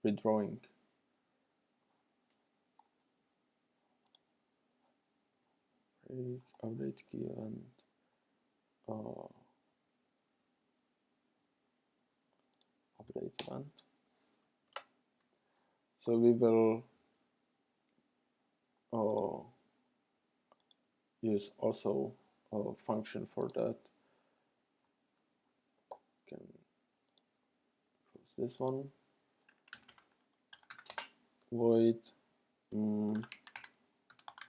redrawing. Update key and update event. So we will use also a function for that. Can close this one. Void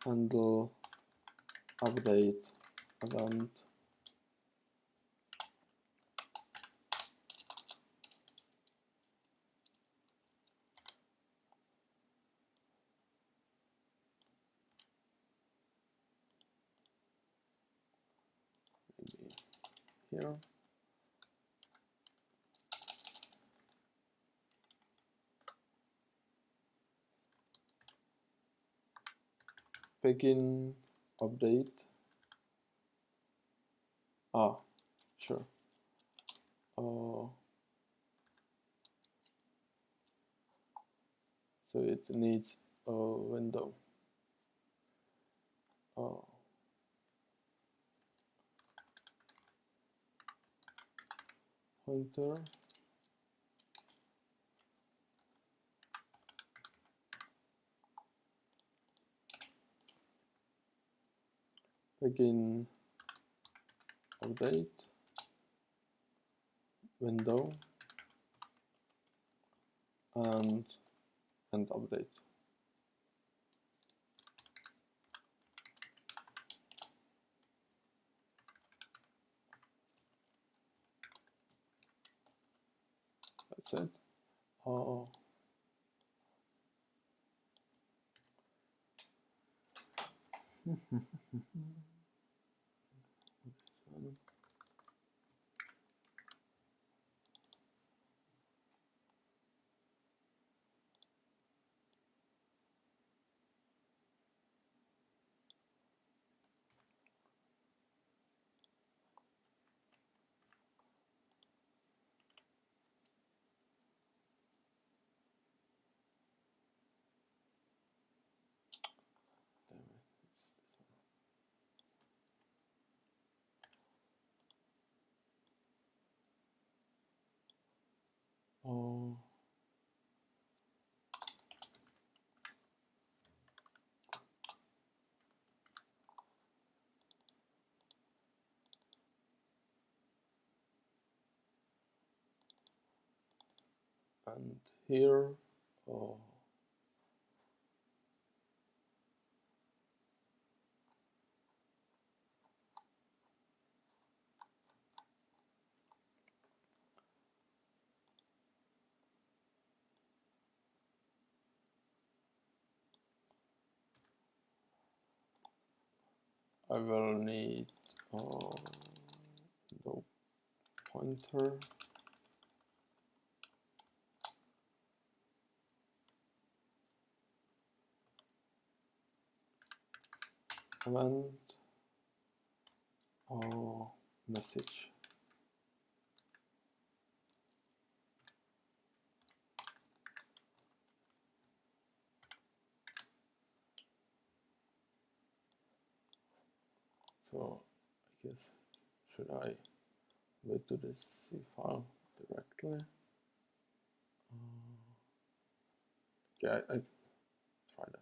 handle update event. Maybe here. Begin update. Sure. So it needs a window. Pointer. Begin update window and update. That's it. And here I will need the pointer. event or message. So I guess, should I go to this C file directly? Okay, I try that.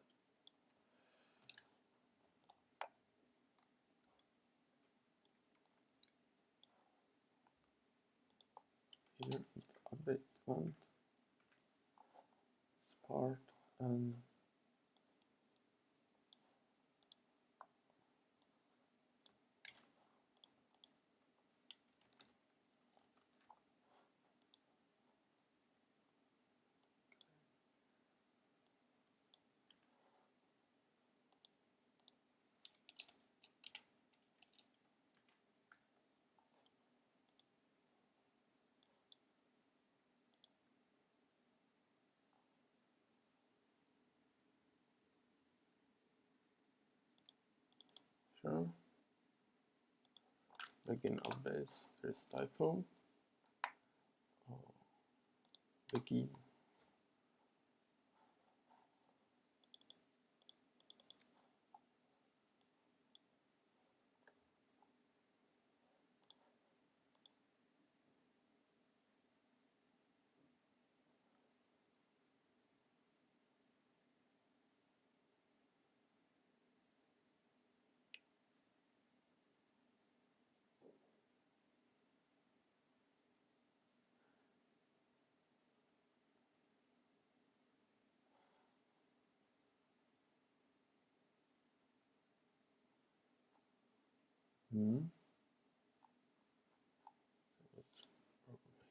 Here, update event, part, and sure. Begin update. There's typo. Begin.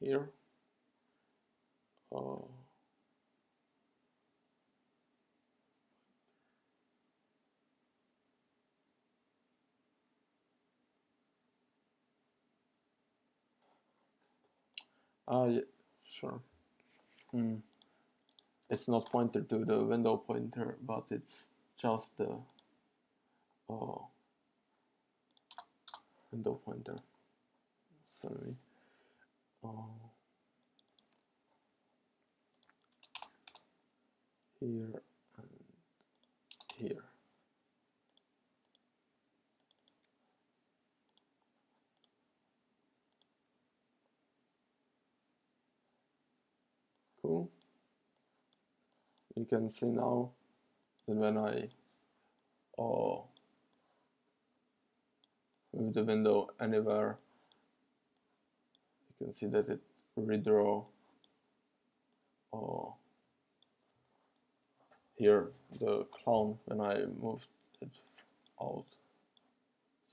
Here. Yeah, sure. It's not pointed to the window pointer, but it's just the window pointer. Sorry. Here and here. Cool. You can see now that when I move the window anywhere, you can see that it redraw here the clown when I moved it out.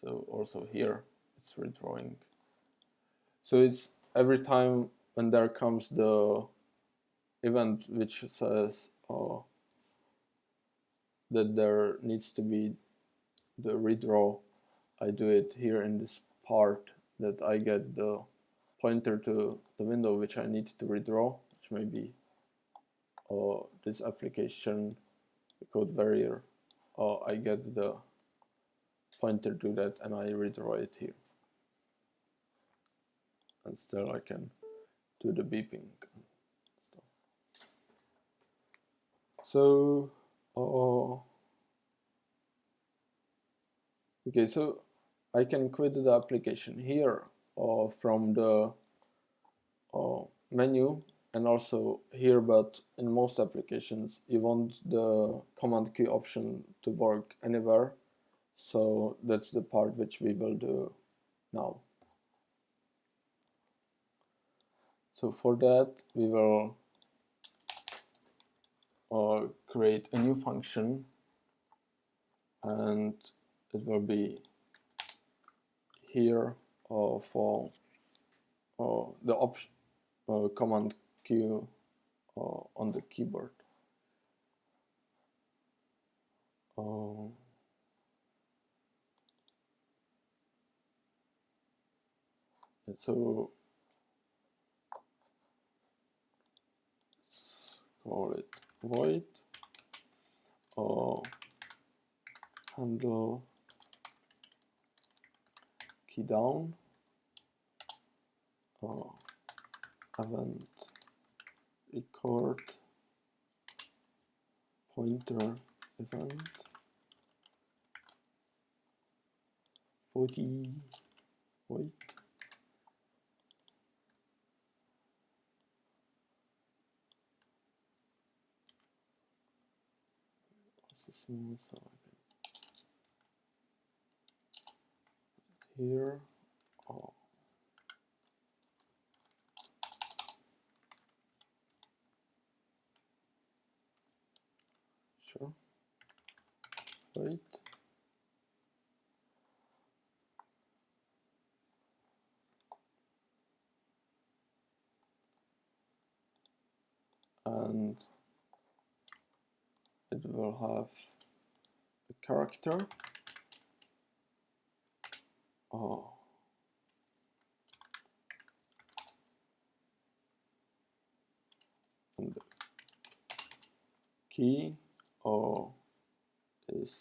So also here it's redrawing. So it's every time when there comes the event which says that there needs to be the redraw, I do it here in this part that I get the pointer to the window which I need to redraw, which may be this application code variable. I get the pointer to that and I redraw it here. And still I can do the beeping. So, okay, so I can quit the application here from the menu and also here, but in most applications you want the command key option to work anywhere. So that's the part which we will do now. So for that we will create a new function, and it will be here for the option command Q on the keyboard. So let's call it void handle key down, event record pointer event 40 wait also small, so I can put it here. Sure, wait. And it will have a character. And the key is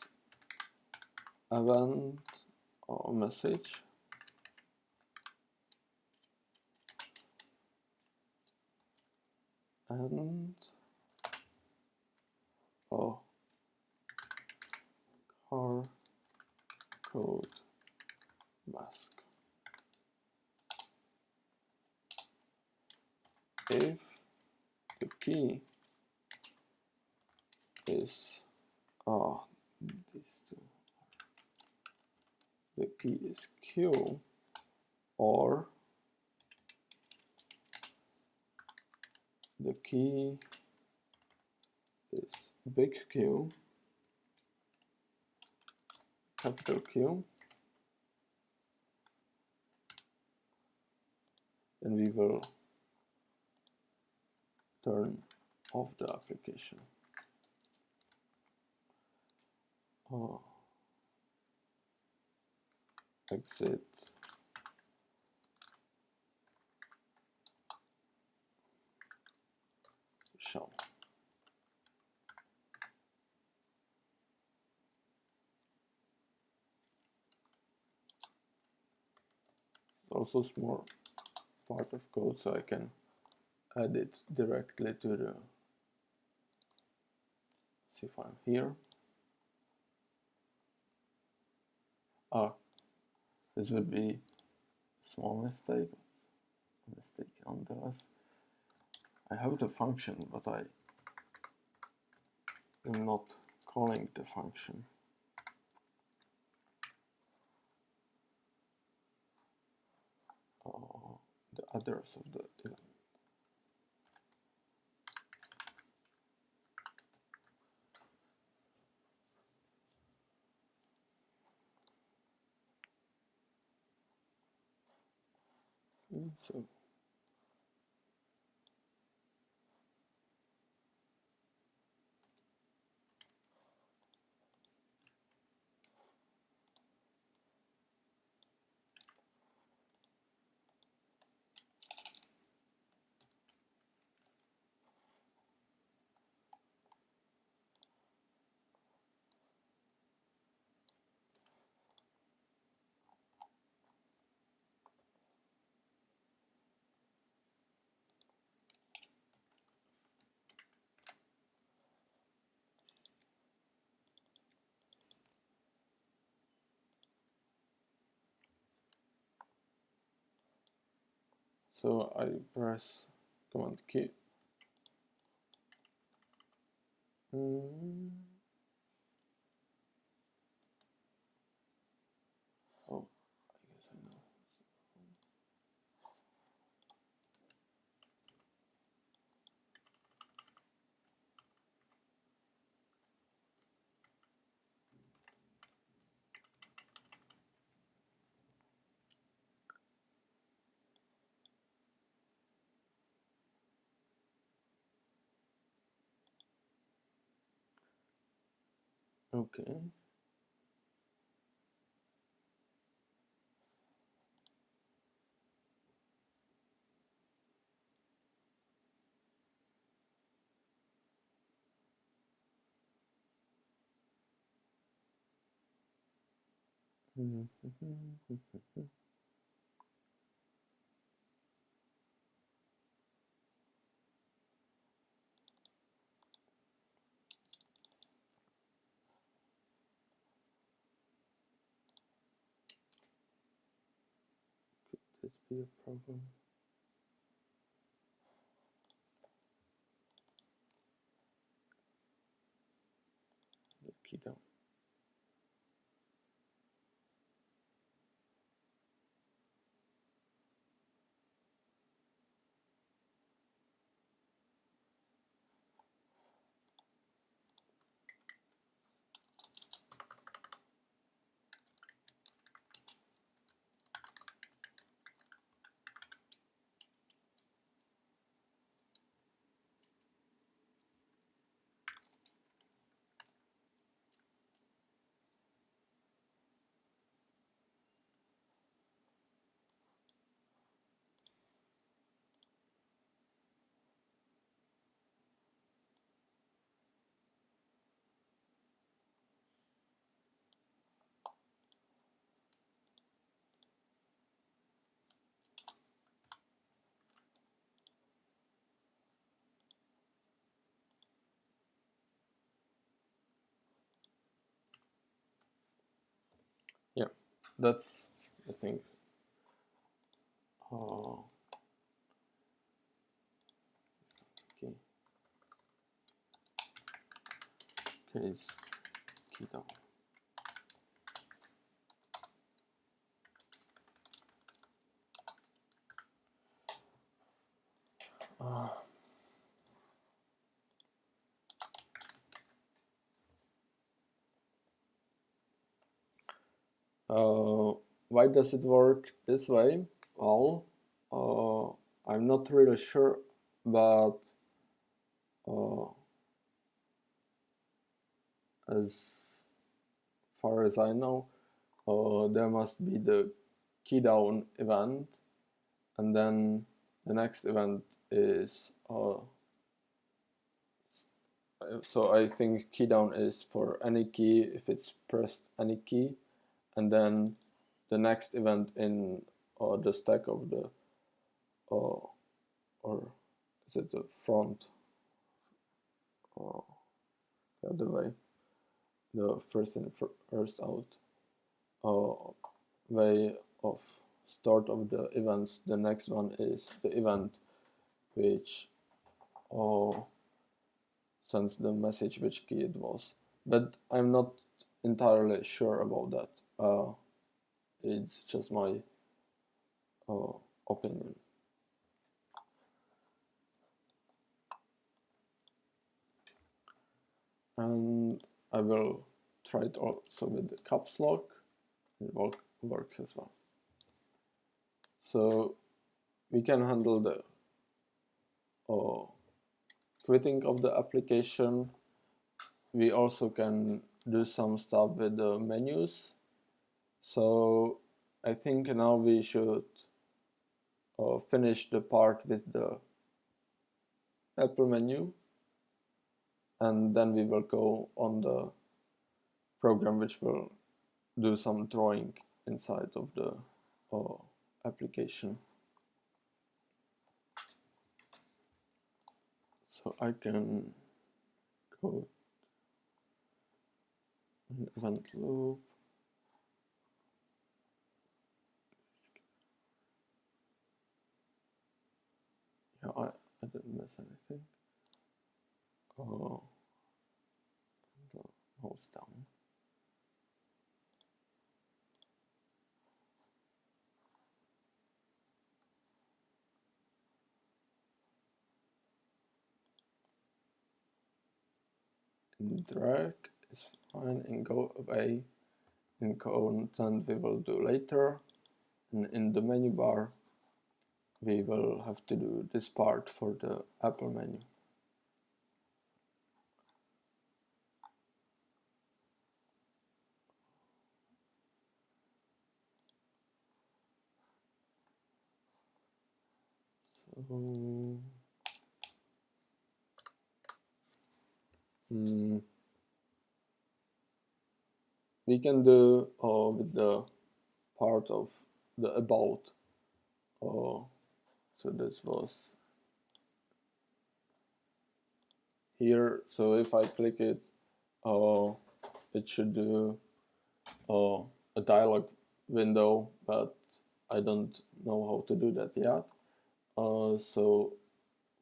event or message. And car code mask. If the key is these two, the key is Q, or the key is big Q, capital Q, and we will turn off the application. Exit. Shell. Also small part of code, so I can add it directly to the, see if I'm here. This would be a small mistake, nonetheless. I have the function, but I am not calling the function. The address of the event. So So I press Command key. Oh, I guess I know. Okay. be a problem. The key down. Yeah, that's the thing. Okay. Case key down. Why does it work this way? Well, I'm not really sure, but as far as I know, there must be the key down event, and then the next event is so I think key down is for any key if it's pressed any key, and then the next event in the stack of the or is it the front the other way, the first in first out way of start of the events. The next one is the event which sends the message which key it was, but I'm not entirely sure about that. It's just my opinion. And I will try it also with the caps lock. It works as well. So we can handle the quitting of the application. We also can do some stuff with the menus. So I think now we should finish the part with the Apple menu, and then we will go on the program which will do some drawing inside of the application. So I can go in event loop. Yeah, I didn't miss anything. Mouse down. And drag is fine, and GoAway and content we will do later. And in the menu bar, we will have to do this part for the Apple menu. So, we can do with the part of the about. So this was here. So if I click it, it should do a dialog window, but I don't know how to do that yet. So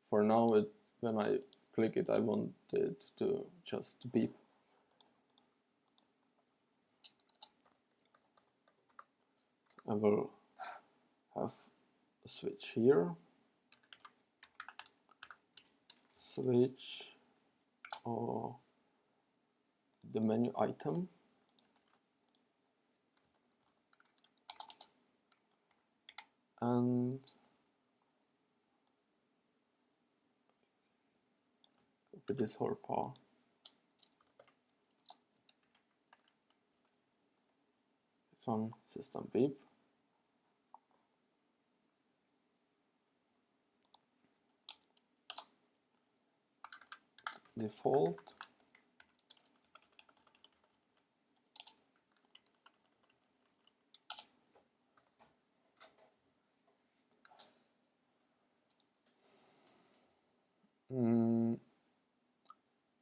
for now, when I click it, I want it to just beep. I will have a switch here, switch or the menu item, and copy this whole part. This one, system beep. Default.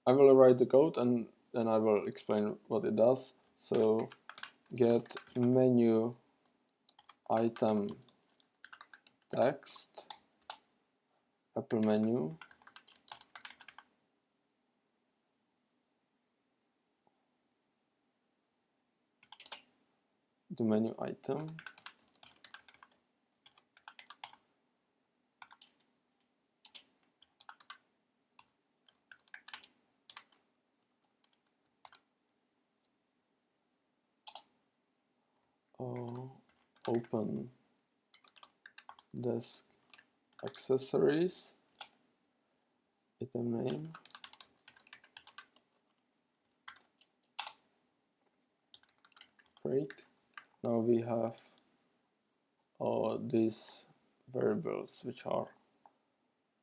I will write the code and then I will explain what it does. So get menu item text, Apple menu, the menu item, open desk accessories, item name, break. Now we have these variables which are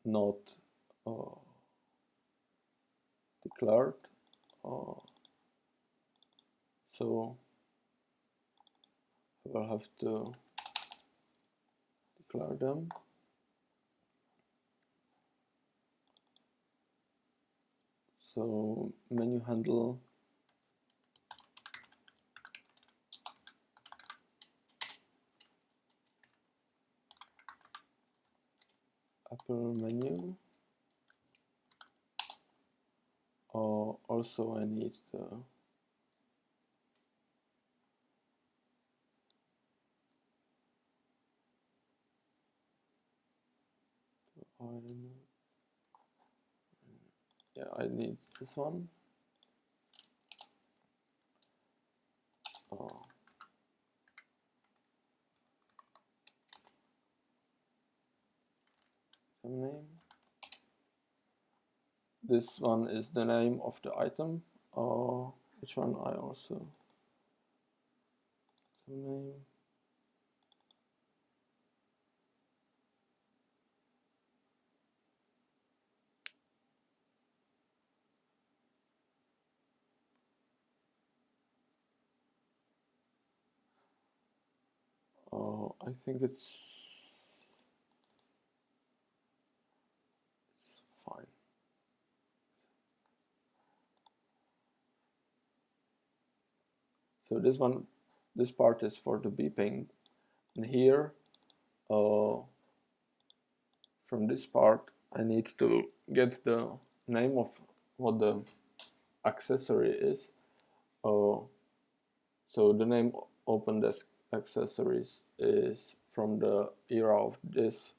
not declared, so I will have to declare them. So menu handle Apple menu. Also I need the I need this one. Name. This one is the name of the item. Which one I also name. I think it's fine. So this part is for the beeping, and here, from this part, I need to get the name of what the accessory is. So the name Open Desk Accessories is from the era of this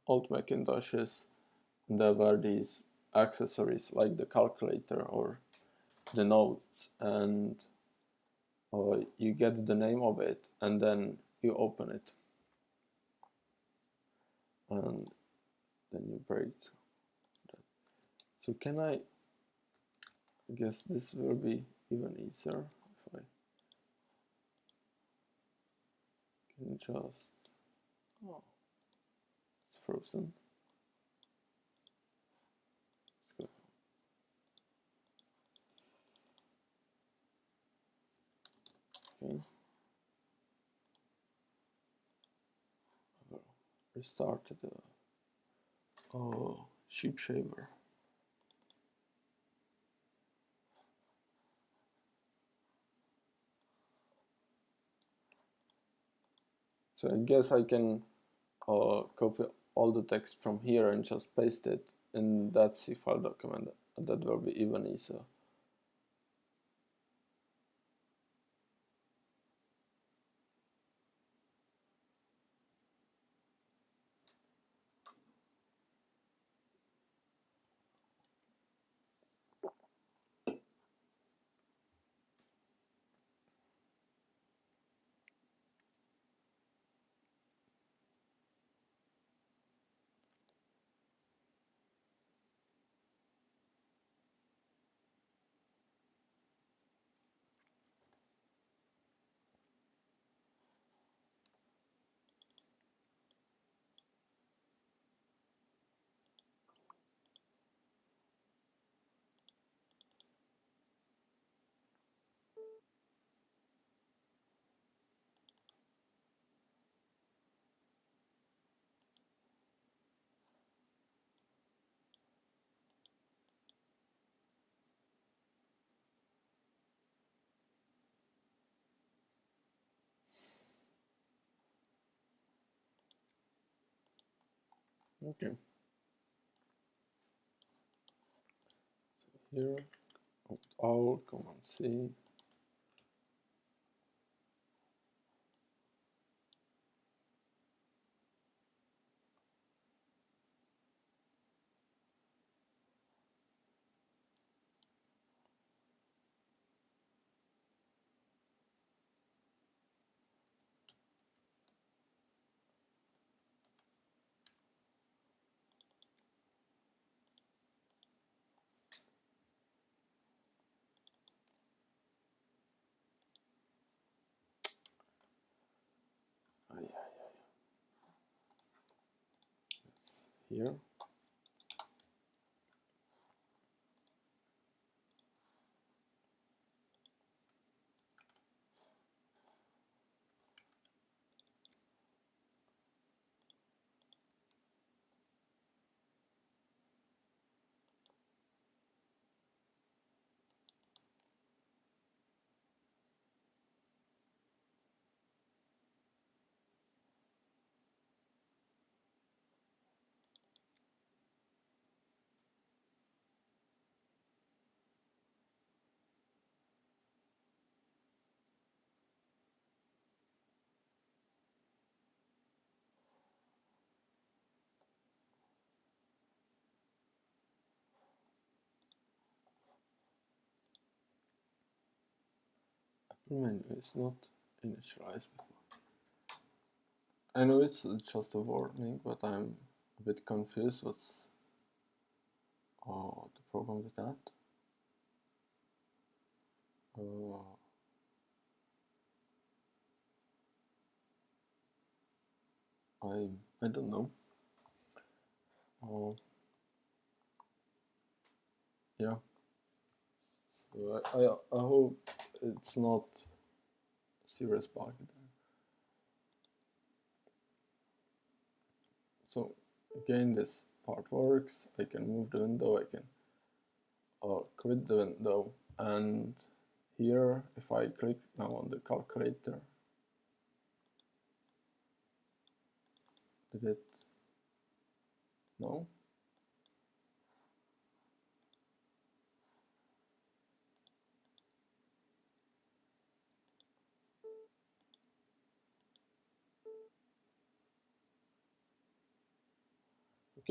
old Macintoshes. There were these accessories like the calculator or the notes, and you get the name of it and then you open it and then you break that. So I guess this will be even easier if I can just, it's frozen. Okay. I will restart the sheep shaver. So I guess I can copy all the text from here and just paste it in that C file document. That will be even easier. Okay. Here, Alt, Command C. Here. Menu is not initialized before. I know it's just a warning, but I'm a bit confused. What's the problem with that? I don't know. Yeah. So I hope it's not a serious bug there. So again, this part works. I can move the window. I can quit the window, and here, if I click now on the calculator, did it? No.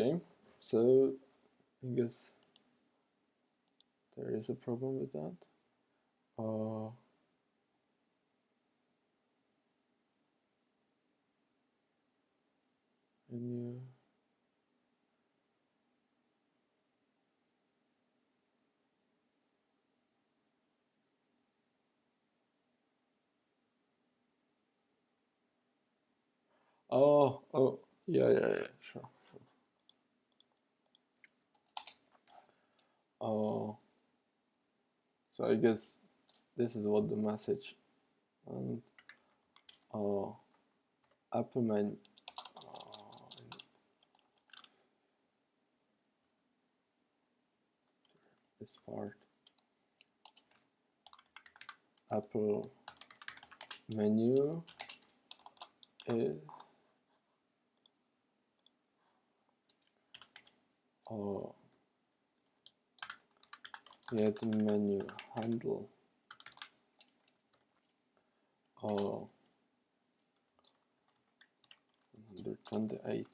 Okay, so I guess there is a problem with that. Menu. Oh, yeah, sure. So I guess this is what the message and Apple menu. This part. Apple menu is get menu handle 128.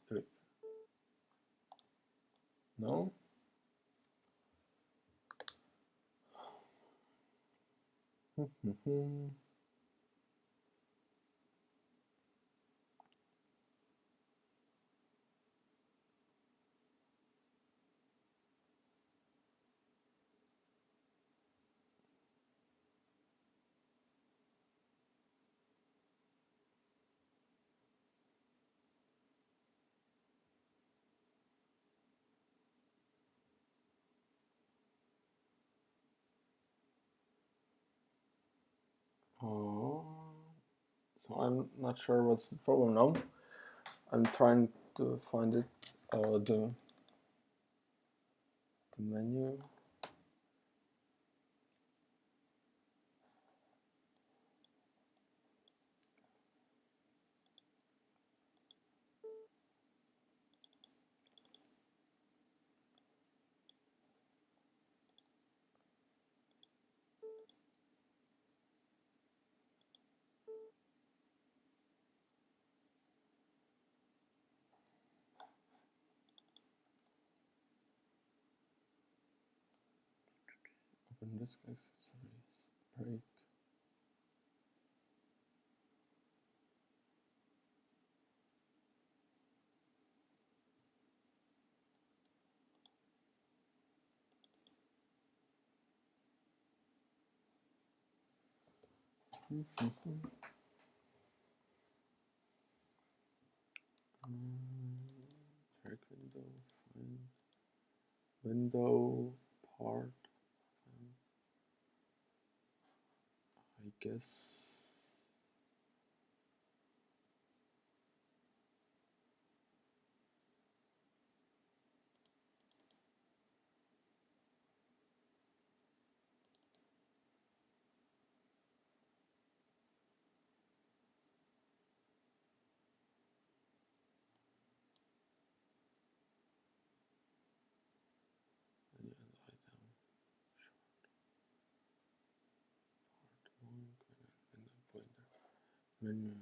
Click no. So I'm not sure what's the problem now. I'm trying to find it, the menu. Open disk accessories, break. Check window, find window part. I guess. Menu.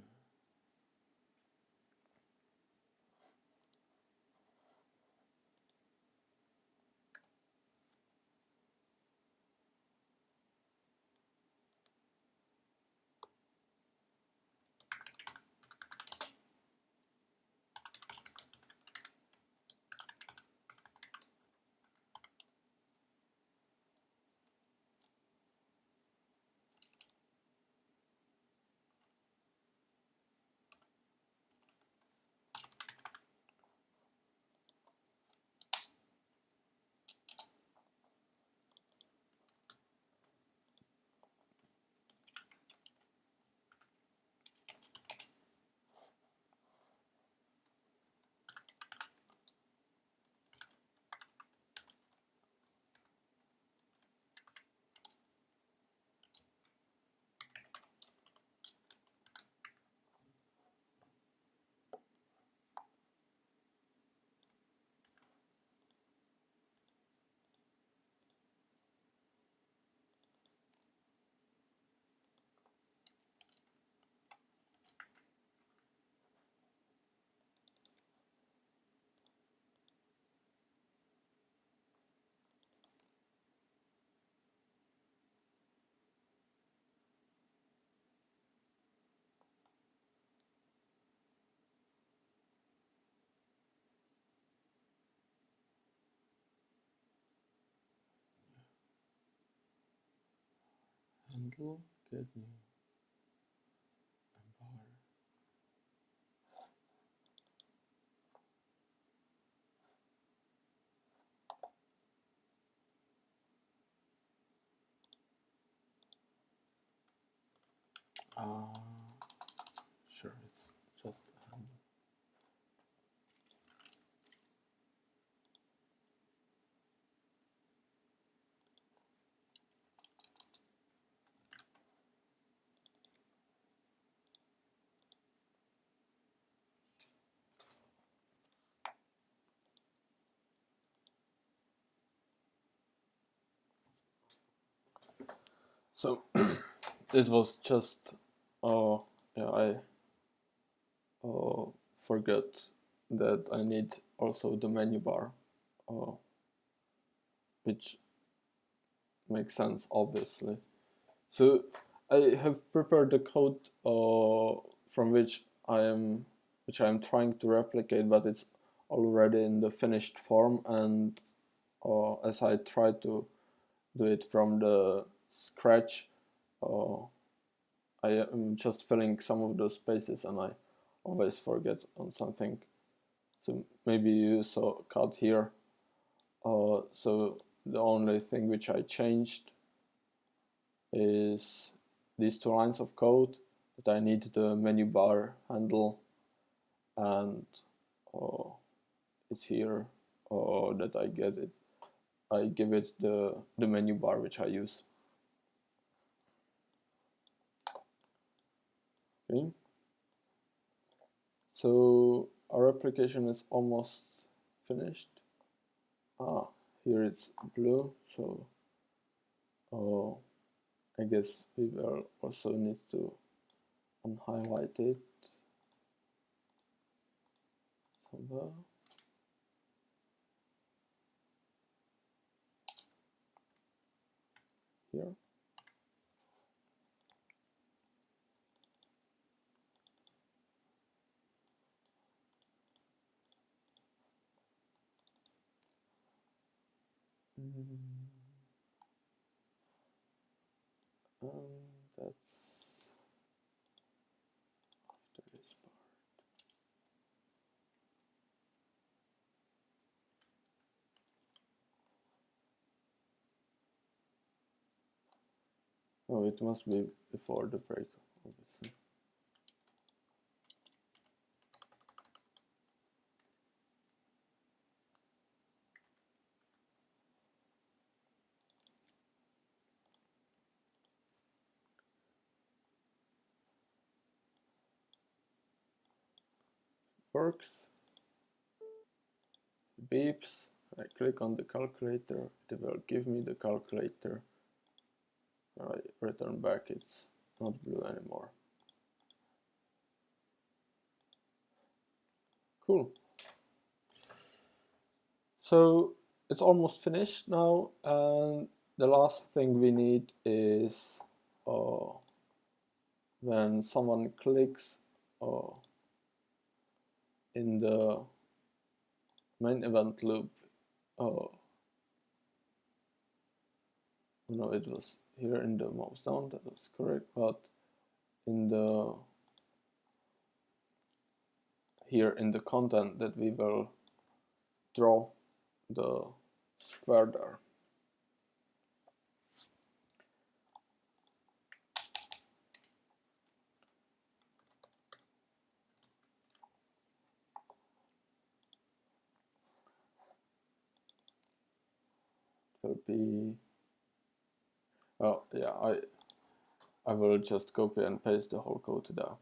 Handle, get new MBAR. Sure, it's just a handle. So this was just yeah, I forgot that I need also the menu bar, which makes sense obviously. So I have prepared the code from which I am trying to replicate, but it's already in the finished form, and as I try to do it from the scratch, I am just filling some of those spaces and I always forget on something. So maybe you saw a cut here. So the only thing which I changed is these two lines of code, that I need the menu bar handle, and it's here that I get it. I give it the menu bar which I use. Okay. So our application is almost finished. Here it's blue, so I guess we will also need to unhighlight it. So here. That's after this part. Oh, it must be before the break, obviously. Works. Beeps. I click on the calculator. It will give me the calculator. I return back. It's not blue anymore. Cool. So it's almost finished now, and the last thing we need is when someone clicks in the main event loop. No, it was here in the mouse down, that was correct, but in the here in the content that we will draw the square there. It will be, oh yeah, I will just copy and paste the whole code there. I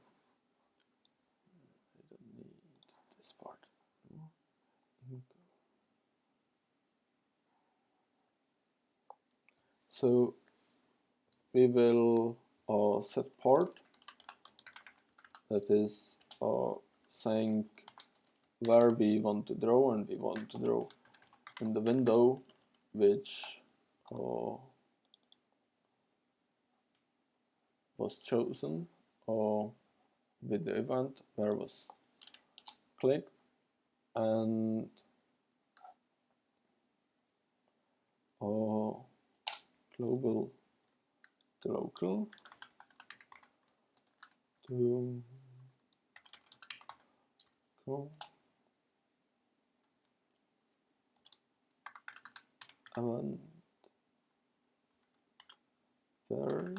don't need this part. So we will set port, that is saying where we want to draw, and we want to draw in the window which was chosen with the event where was clicked, and global to local to go event there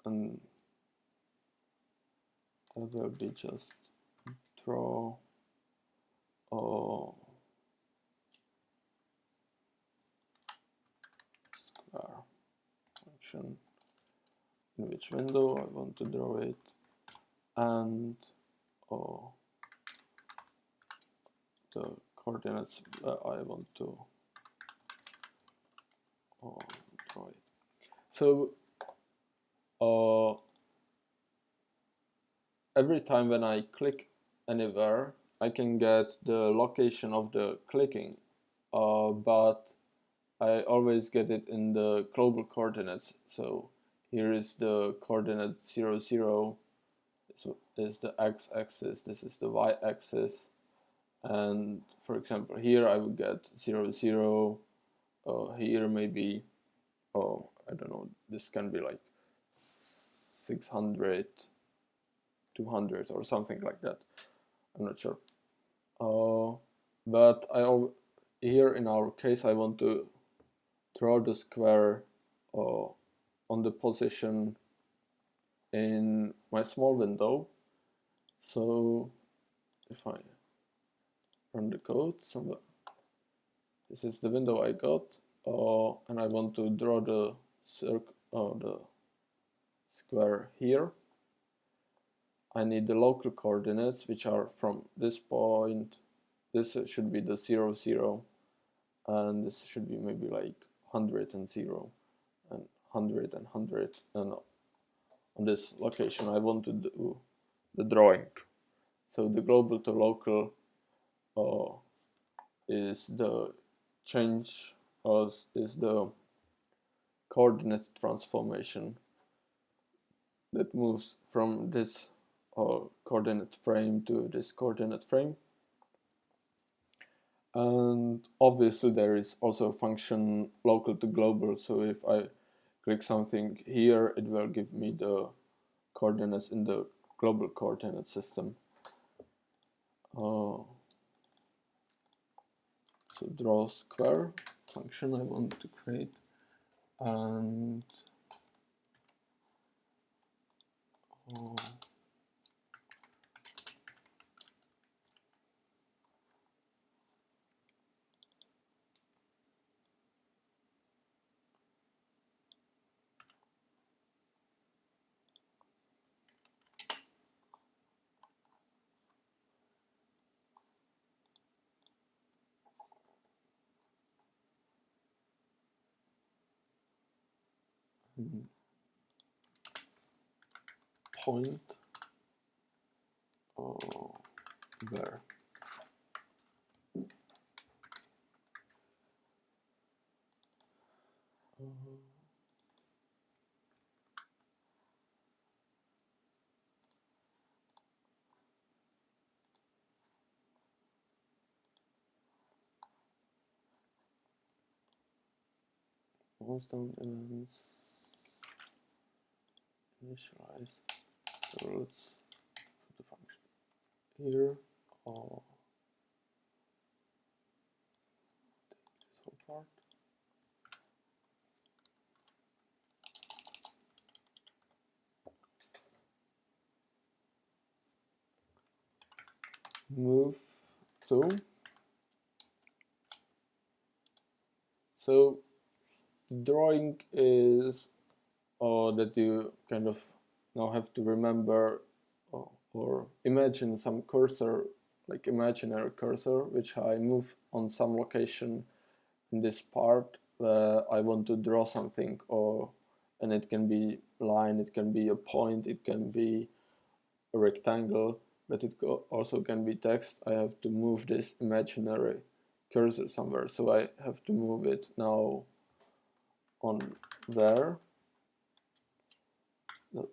and that will be just draw a square function in which window I want to draw it, and the coordinates I want to draw it. So every time when I click anywhere, I can get the location of the clicking, but I always get it in the global coordinates. So here is the coordinate 0, 0. So this is the x-axis, this is the y-axis, and for example here I would get 0, 0. Here maybe, I don't know, this can be like 600, 200 or something like that. I'm not sure. But here in our case I want to draw the square on the position in my small window. So if I run the code, this is the window I got, and I want to draw the the square here. I need the local coordinates, which are from this point. This should be the 0, 0, and this should be maybe like 100 and 0, and 100 and 100, and on this location I want to do the drawing. So the global to local is the change, is the coordinate transformation that moves from this coordinate frame to this coordinate frame. And obviously there is also a function local to global, so if I click something here, it will give me the coordinates in the global coordinate system. So draw square function I want to create, and point where most down events initialize. So let's put the function here, or take this whole part. Move to. So drawing is that you kind of now have to remember or imagine some cursor, like imaginary cursor, which I move on some location in this part where I want to draw something, and it can be line, it can be a point, it can be a rectangle, but it also can be text. I have to move this imaginary cursor somewhere, so I have to move it now on there, dot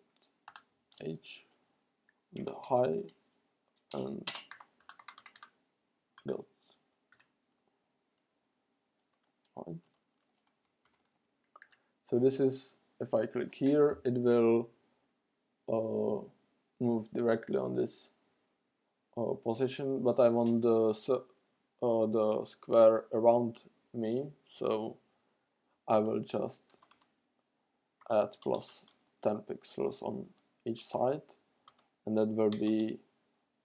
h, the high, and dot high. So this is, if I click here, it will move directly on this position, but I want the square around me, so I will just add plus 10 pixels on each side, and that will be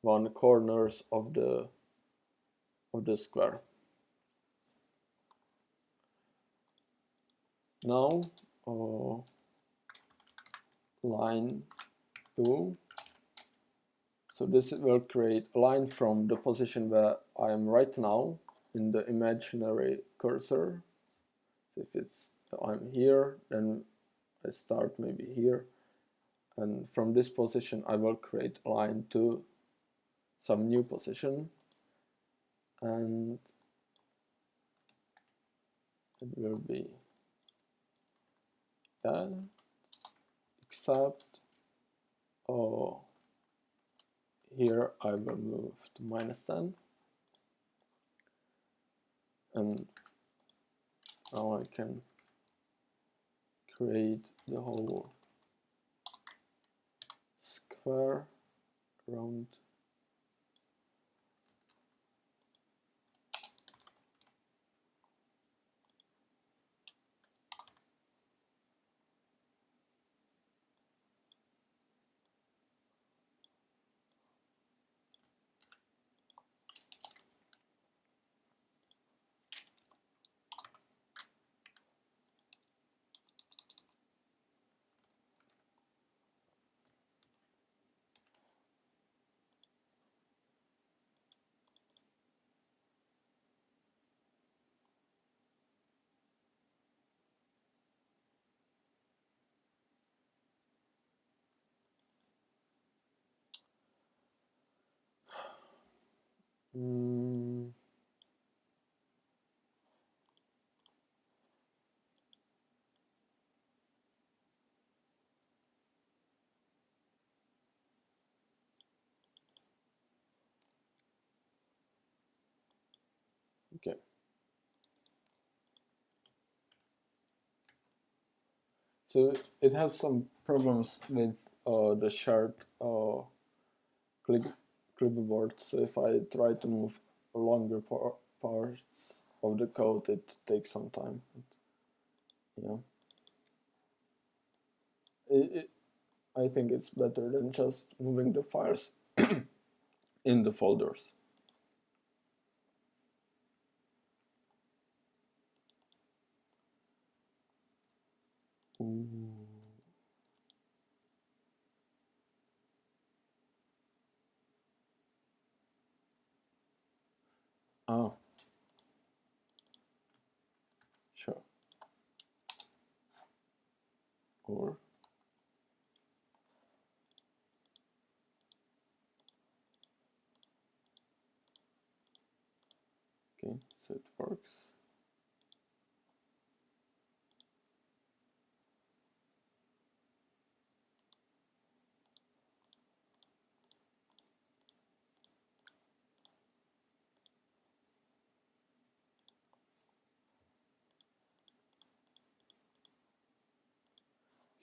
1 corners of the square. Now line 2. So this will create a line from the position where I am right now in the imaginary cursor. So if I'm here, then I start maybe here, and from this position I will create a line to some new position, and it will be that, except here I will move to -10, and now I can create the whole square around. Okay. So it has some problems with the shared clipboard. So if I try to move longer parts of the code, it takes some time. Yeah. I think it's better than just moving the files in the folders. Ooh. Oh, sure. Or okay, so it works.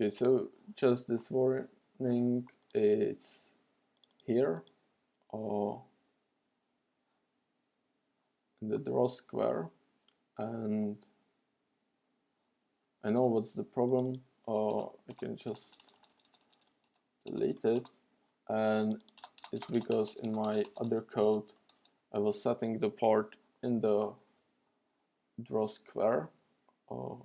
Okay, so just this warning, it's here in the draw square, and I know what's the problem. I can just delete it, and it's because in my other code I was setting the part in the draw square, but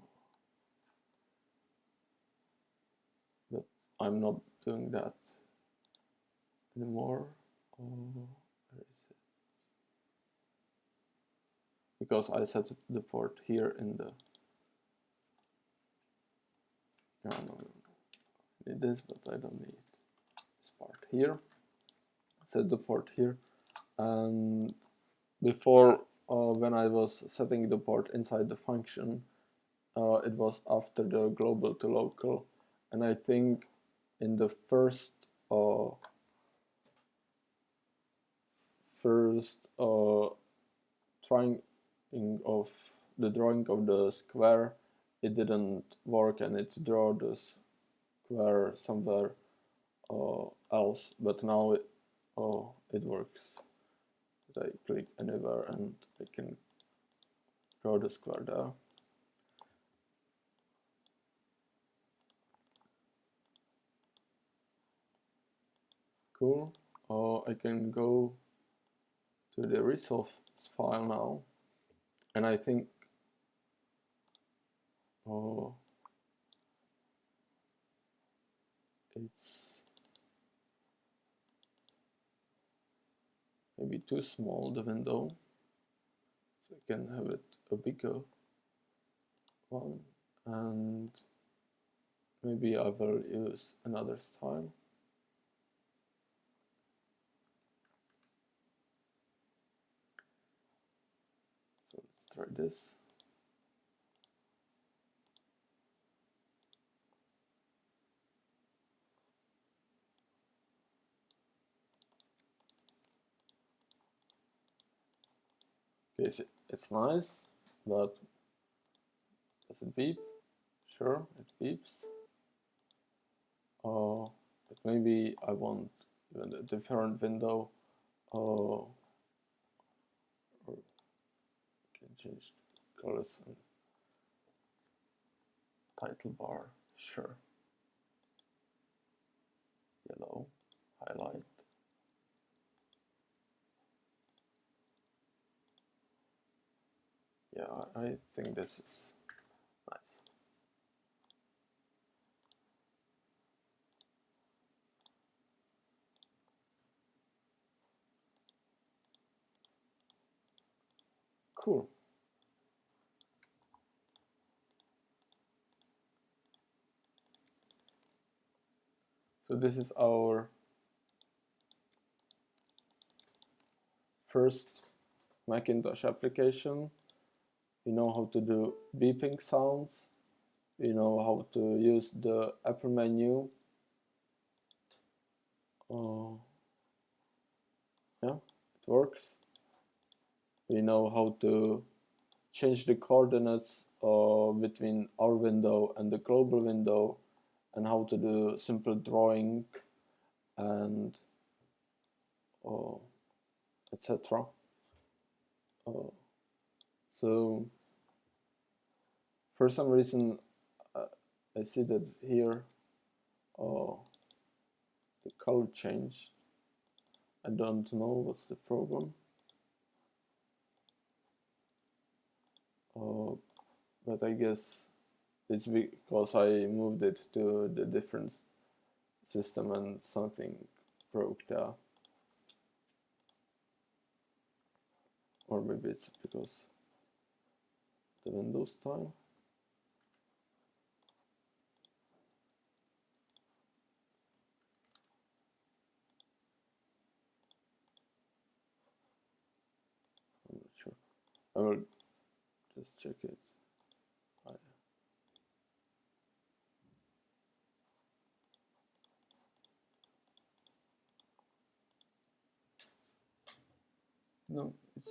I'm not doing that anymore. Where is it? Because I set the port here in the no, I need this, but I don't need this part here. Set the port here, and before when I was setting the port inside the function, it was after the global to local, and I think in the first trying of the drawing of the square, it didn't work, and it drew the square somewhere else, but now it works. I click anywhere and I can draw the square there. Cool. I can go to the resource file now, and I think it's maybe too small, the window, so I can have it a bigger one, and maybe I will use another style. So let's try this. Okay, it's nice, but does it beep? Sure, it beeps. But maybe I want even a different window. Or can change colors and title bar. Sure. Yellow, highlight. Yeah, I think this is nice. Cool. So this is our first Macintosh application. We know how to do beeping sounds. We know how to use the Apple menu. Yeah, it works. We know how to change the coordinates between our window and the global window, and how to do simple drawing and etc. So for some reason I see that here the color changed. I don't know what's the problem. But I guess it's because I moved it to the different system and something broke there. Or maybe it's because the Windows style. I'm not sure. I will just check it. No, it's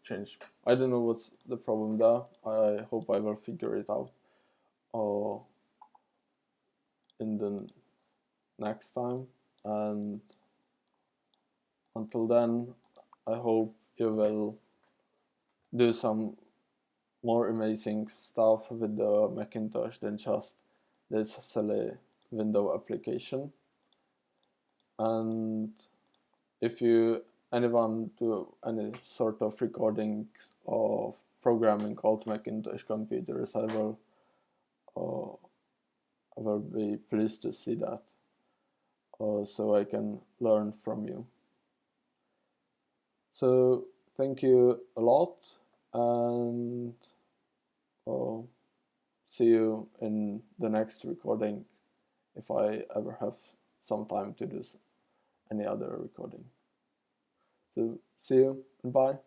changed. I don't know what's the problem there. I hope I will figure it out in the next time. And until then, I hope you will do some more amazing stuff with the Macintosh than just this silly window application. And if anyone do any sort of recording of programming called Macintosh computers, I will be pleased to see that, so I can learn from you. So thank you a lot, and see you in the next recording if I ever have some time to do any other recording. So see you and bye.